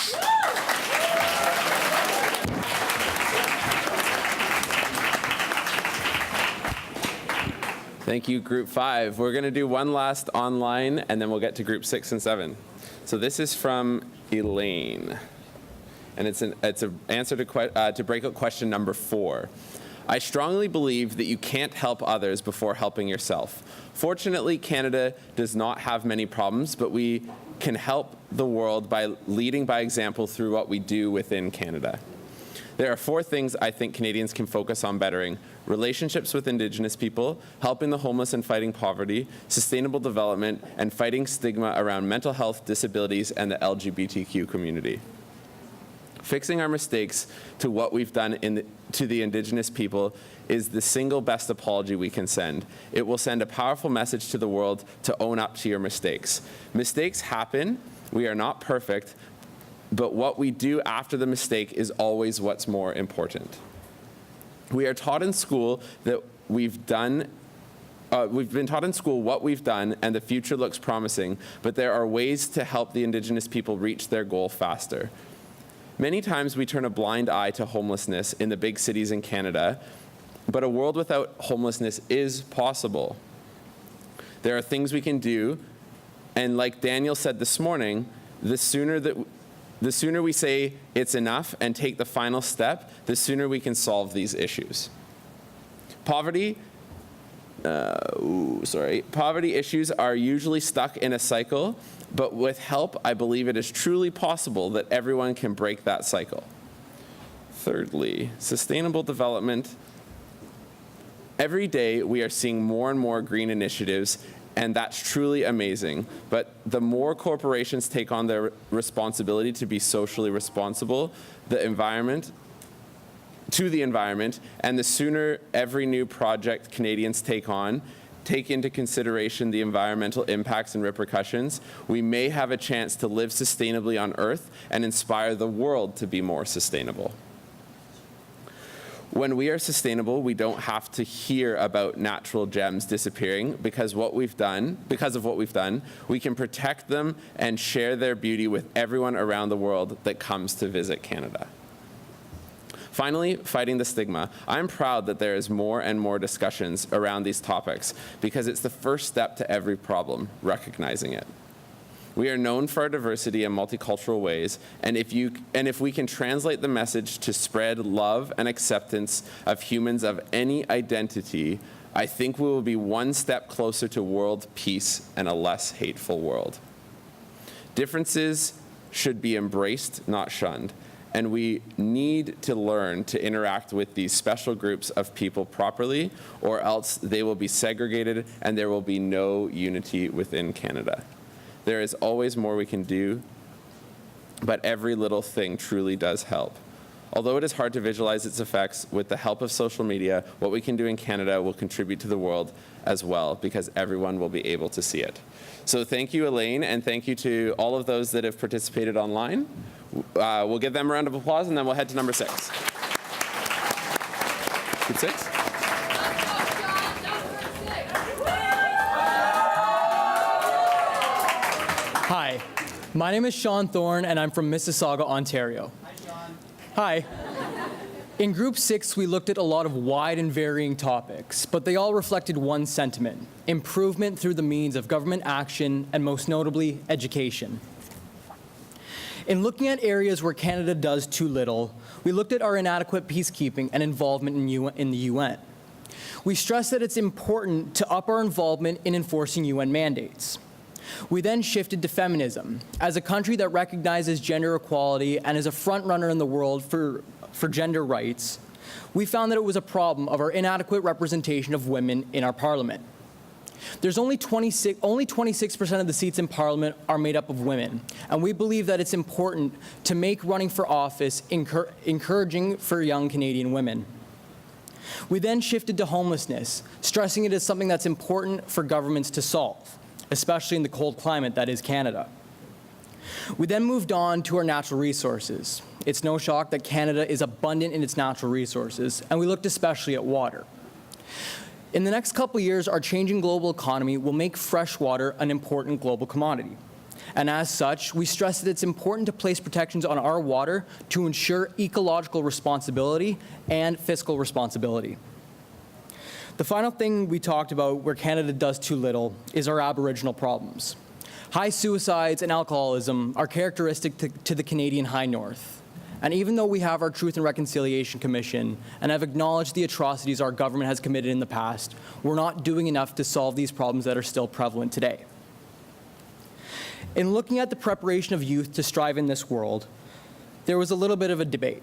Thank you, Group 5. We're going to do one last online, and then we'll get to Group 6 and 7. So this is from Elaine, and it's an answer to breakout question number 4. I strongly believe that you can't help others before helping yourself. Fortunately, Canada does not have many problems, but we can help the world by leading by example through what we do within Canada. There are 4 things I think Canadians can focus on bettering: relationships with Indigenous people, helping the homeless and fighting poverty, sustainable development, and fighting stigma around mental health, disabilities, and the LGBTQ community. Fixing our mistakes to what we've done to the Indigenous people is the single best apology we can send. It will send a powerful message to the world to own up to your mistakes. Mistakes happen. We are not perfect, but what we do after the mistake is always what's more important. We are taught in school that we've been taught in school what we've done and the future looks promising, but there are ways to help the Indigenous people reach their goal faster. Many times we turn a blind eye to homelessness in the big cities in Canada, but a world without homelessness is possible. There are things we can do, and like Daniel said this morning, the sooner we say it's enough and take the final step, the sooner we can solve these issues. Poverty issues are usually stuck in a cycle, but with help, I believe it is truly possible that everyone can break that cycle. Thirdly, sustainable development. Every day, we are seeing more and more green initiatives, and that's truly amazing. But the more corporations take on their responsibility to be socially responsible, to the environment, and the sooner every new project Canadians take into consideration the environmental impacts and repercussions, we may have a chance to live sustainably on Earth and inspire the world to be more sustainable. When we are sustainable, we don't have to hear about natural gems disappearing because of what we've done, we can protect them and share their beauty with everyone around the world that comes to visit Canada. Finally, fighting the stigma. I'm proud that there is more and more discussions around these topics because it's the first step to every problem, recognizing it. We are known for our diversity in multicultural ways, and if we can translate the message to spread love and acceptance of humans of any identity, I think we will be one step closer to world peace and a less hateful world. Differences should be embraced, not shunned. And we need to learn to interact with these special groups of people properly, or else they will be segregated and there will be no unity within Canada. There is always more we can do, but every little thing truly does help. Although it is hard to visualize its effects, with the help of social media, what we can do in Canada will contribute to the world as well, because everyone will be able to see it. So thank you, Elaine, and thank you to all of those that have participated online. We'll give them a round of applause, and then we'll head to number 6. Group 6? Hi, my name is Sean Thorne, and I'm from Mississauga, Ontario. Hi, Sean. Hi. In Group 6, we looked at a lot of wide and varying topics, but they all reflected one sentiment: improvement through the means of government action, and most notably, education. In looking at areas where Canada does too little, we looked at our inadequate peacekeeping and involvement in the UN. We stressed that it's important to up our involvement in enforcing UN mandates. We then shifted to feminism. As a country that recognizes gender equality and is a front runner in the world for gender rights, we found that it was a problem of our inadequate representation of women in our parliament. There's only 26% of the seats in Parliament are made up of women, and we believe that it's important to make running for office encouraging for young Canadian women. We then shifted to homelessness, stressing it as something that's important for governments to solve, especially in the cold climate that is Canada. We then moved on to our natural resources. It's no shock that Canada is abundant in its natural resources, and we looked especially at water. In the next couple of years, our changing global economy will make fresh water an important global commodity. And as such, we stress that it's important to place protections on our water to ensure ecological responsibility and fiscal responsibility. The final thing we talked about where Canada does too little is our Aboriginal problems. High suicides and alcoholism are characteristic to the Canadian High North. And even though we have our Truth and Reconciliation Commission and have acknowledged the atrocities our government has committed in the past, we're not doing enough to solve these problems that are still prevalent today. In looking at the preparation of youth to strive in this world, there was a little bit of a debate.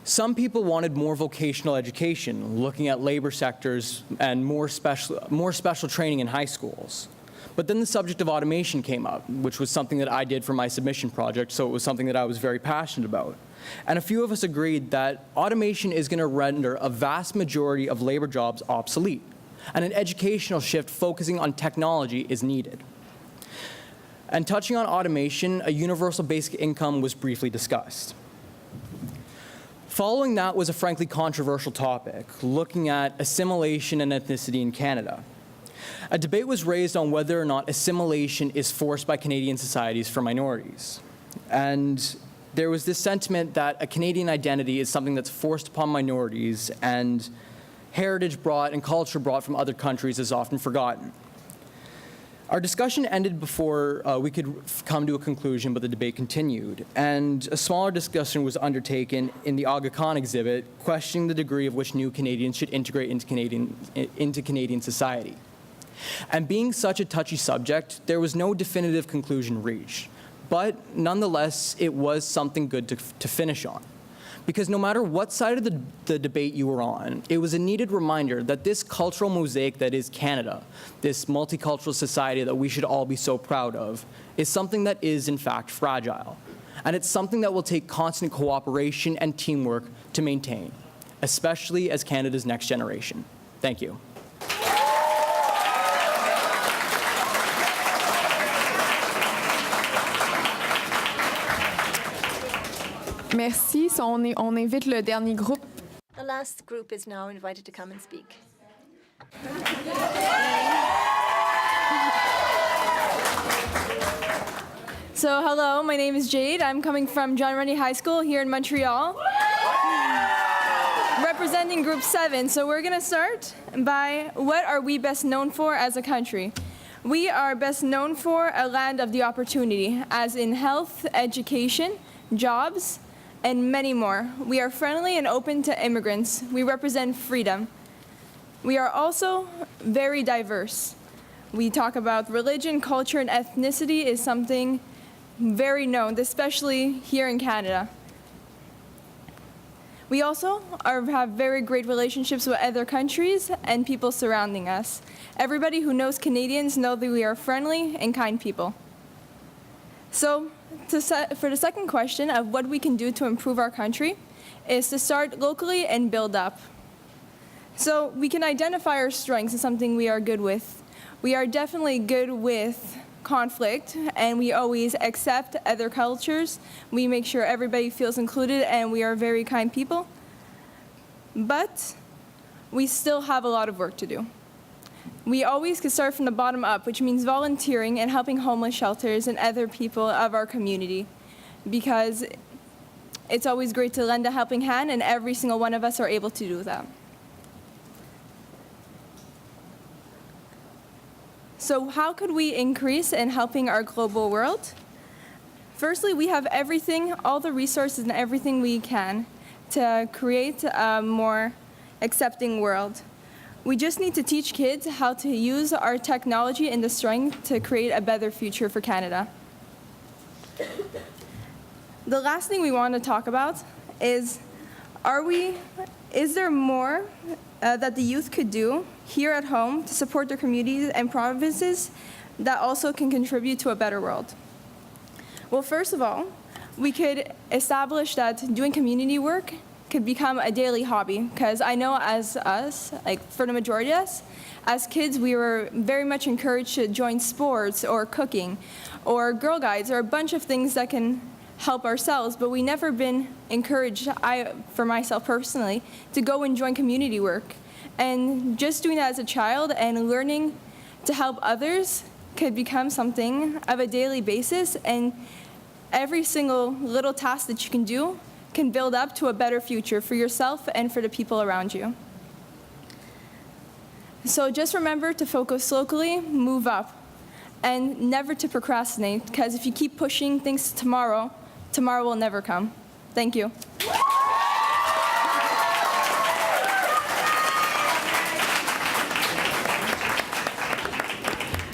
Some people wanted more vocational education, looking at labor sectors and more special training in high schools. But then the subject of automation came up, which was something that I did for my submission project, so it was something that I was very passionate about. And a few of us agreed that automation is going to render a vast majority of labor jobs obsolete, and an educational shift focusing on technology is needed. And touching on automation, a universal basic income was briefly discussed. Following that was a frankly controversial topic, looking at assimilation and ethnicity in Canada. A debate was raised on whether or not assimilation is forced by Canadian societies for minorities. And there was this sentiment that a Canadian identity is something that's forced upon minorities, and heritage brought and culture brought from other countries is often forgotten. Our discussion ended before we could come to a conclusion, but the debate continued. And a smaller discussion was undertaken in the Aga Khan exhibit, questioning the degree of which new Canadians should integrate into Canadian society. And being such a touchy subject, there was no definitive conclusion reached. But nonetheless, it was something good to finish on. Because no matter what side of the debate you were on, it was a needed reminder that this cultural mosaic that is Canada, this multicultural society that we should all be so proud of, is something that is in fact fragile. And it's something that will take constant cooperation and teamwork to maintain, especially as Canada's next generation. Thank you. Merci. So on invite le dernier groupe. The last group is now invited to come and speak. So hello, my name is Jade. I'm coming from John Rennie High School here in Montreal, representing Group 7. So we're going to start by what are we best known for as a country? We are best known for a land of the opportunity, as in health, education, jobs, and many more. We are friendly and open to immigrants. We represent freedom. We are also very diverse. We talk about religion, culture, and ethnicity is something very known, especially here in Canada. We also have very great relationships with other countries and people surrounding us. Everybody who knows Canadians know that we are friendly and kind people. So, for the second question of what we can do to improve our country is to start locally and build up. So we can identify our strengths as something we are good with. We are definitely good with conflict, and we always accept other cultures. We make sure everybody feels included, and we are very kind people. But we still have a lot of work to do. We always can start from the bottom up, which means volunteering and helping homeless shelters and other people of our community, because it's always great to lend a helping hand, and every single one of us are able to do that. So how could we increase in helping our global world? Firstly, we have everything, all the resources and everything we can to create a more accepting world. We just need to teach kids how to use our technology and the strength to create a better future for Canada. The last thing we want to talk about is there more that the youth could do here at home to support their communities and provinces that also can contribute to a better world? Well, first of all, we could establish that doing community work could become a daily hobby, because I know as us, like for the majority of us, as kids we were very much encouraged to join sports or cooking or Girl Guides or a bunch of things that can help ourselves, but we never been encouraged, for myself personally, to go and join community work. And just doing that as a child and learning to help others could become something of a daily basis, and every single little task that you can do can build up to a better future for yourself and for the people around you. So just remember to focus locally, move up, and never to procrastinate, because if you keep pushing things to tomorrow, tomorrow will never come. Thank you.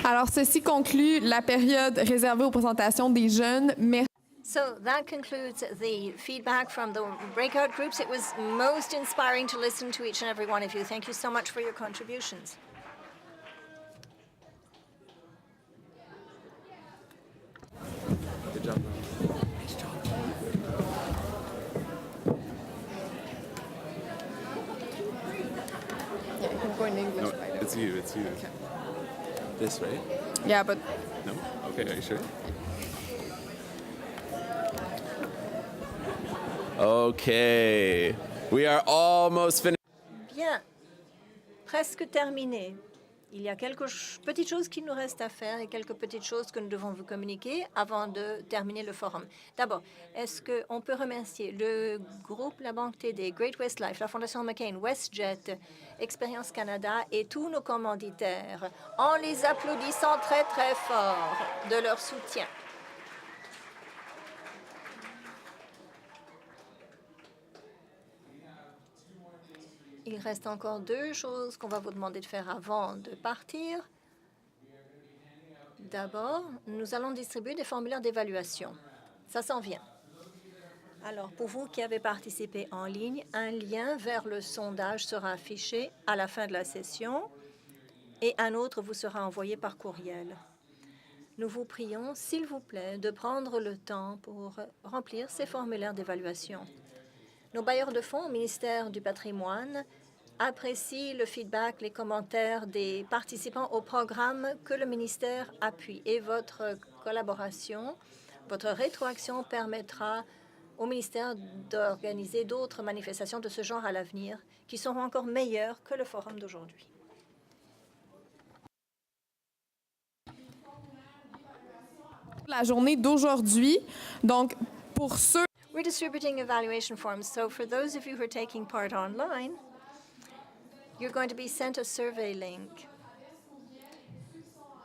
Alors, ceci conclut la période réservée aux présentations des jeunes. Merci. So that concludes the feedback from the breakout groups. It was most inspiring to listen to each and every one of you. Thank you so much for your contributions. in English, No, by the way. it's you. Okay. This, right? Yeah, but No? Okay, are you sure? Okay. We are almost finished. Bien, presque terminé. Il y a quelques petites choses qu'il nous reste à faire et quelques petites choses que nous devons vous communiquer avant de terminer le forum. D'abord, est-ce qu'on peut remercier le groupe La Banque TD, Great West Life, la Fondation McCain, WestJet, Expérience Canada et tous nos commanditaires en les applaudissant très très fort de leur soutien. Il reste encore deux choses qu'on va vous demander de faire avant de partir. D'abord, nous allons distribuer des formulaires d'évaluation. Ça s'en vient. Alors, pour vous qui avez participé en ligne, un lien vers le sondage sera affiché à la fin de la session et un autre vous sera envoyé par courriel. Nous vous prions, s'il vous plaît, de prendre le temps pour remplir ces formulaires d'évaluation. Nos bailleurs de fonds au ministère du Patrimoine apprécient le feedback, les commentaires des participants au programme que le ministère appuie. Et votre collaboration, votre rétroaction permettra au ministère d'organiser d'autres manifestations de ce genre à l'avenir qui seront encore meilleures que le forum d'aujourd'hui. La journée d'aujourd'hui, donc pour ceux... We're distributing evaluation forms, so for those of you who are taking part online, you're going to be sent a survey link.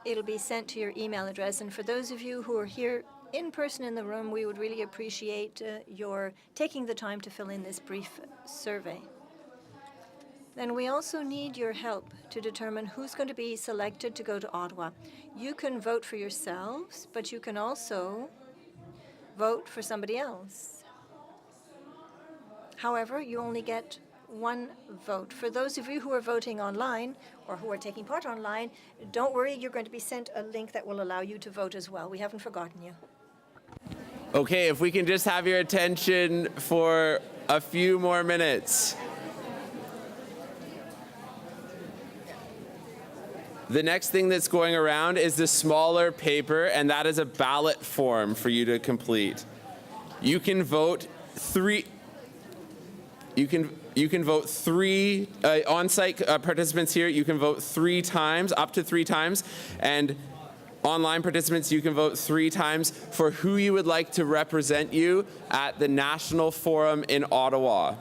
It'll be sent to your email address, and for those of you who are here in person in the room, we would really appreciate your taking the time to fill in this brief survey. Then we also need your help to determine who's going to be selected to go to Ottawa. You can vote for yourselves, but you can also vote for somebody else. However, you only get one vote. For those of you who are voting online or who are taking part online, don't worry, you're going to be sent a link that will allow you to vote as well. We haven't forgotten you. Okay, if we can just have your attention for a few more minutes. The next thing that's going around is the smaller paper, and that is a ballot form for you to complete. You can vote three. You can vote three on-site participants here. You can vote 3 times, up to 3 times, and online participants, you can vote 3 times for who you would like to represent you at the National Forum in Ottawa.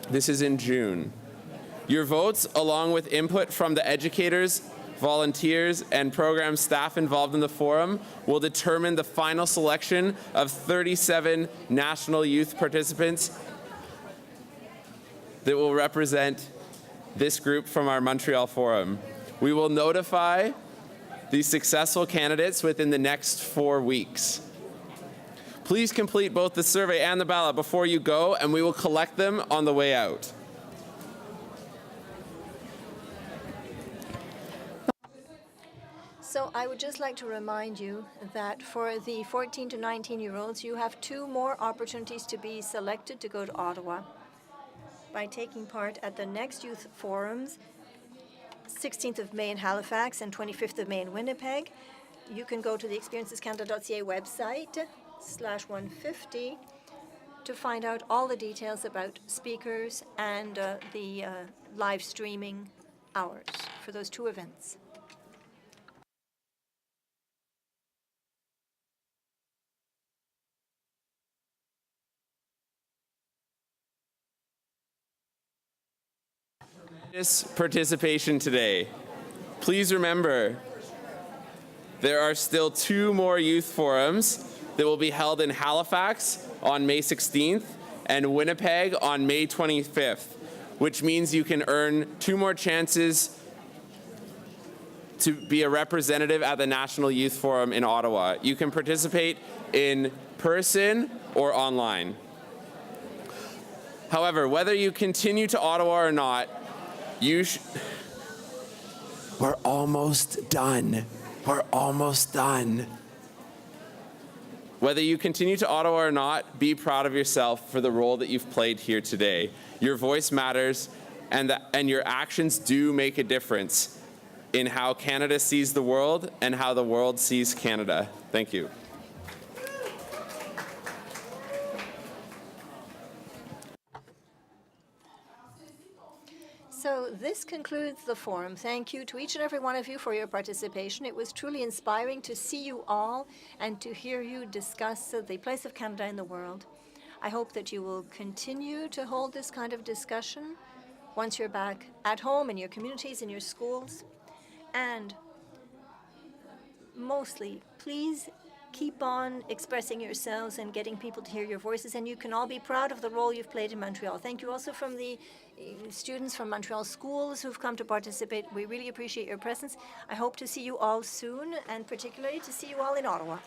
This is in June. Your votes, along with input from the educators, volunteers, and program staff involved in the forum, will determine the final selection of 37 national youth participants that will represent this group from our Montreal Forum. We will notify the successful candidates within the next 4 weeks. Please complete both the survey and the ballot before you go, and we will collect them on the way out. So I would just like to remind you that for the 14 to 19-year-olds, you have 2 more opportunities to be selected to go to Ottawa by taking part at the next youth forums, 16th of May in Halifax and 25th of May in Winnipeg. You can go to the experiencescanada.ca website /150 to find out all the details about speakers and the live streaming hours for those 2 events. Participation today. Please remember, there are still 2 more youth forums that will be held in Halifax on May 16th and Winnipeg on May 25th, which means you can earn 2 more chances to be a representative at the National Youth Forum in Ottawa. You can participate in person or online. However, whether you continue to Ottawa or not, we're almost done. We're almost done. Whether you continue to Ottawa or not, be proud of yourself for the role that you've played here today. Your voice matters, and your actions do make a difference in how Canada sees the world and how the world sees Canada. Thank you. So this concludes the forum. Thank you to each and every one of you for your participation. It was truly inspiring to see you all and to hear you discuss the place of Canada in the world. I hope that you will continue to hold this kind of discussion once you're back at home, in your communities, in your schools. And mostly, please keep on expressing yourselves and getting people to hear your voices, and you can all be proud of the role you've played in Montreal. Thank you also from the students from Montreal schools who've come to participate. We really appreciate your presence. I hope to see you all soon, and particularly to see you all in Ottawa.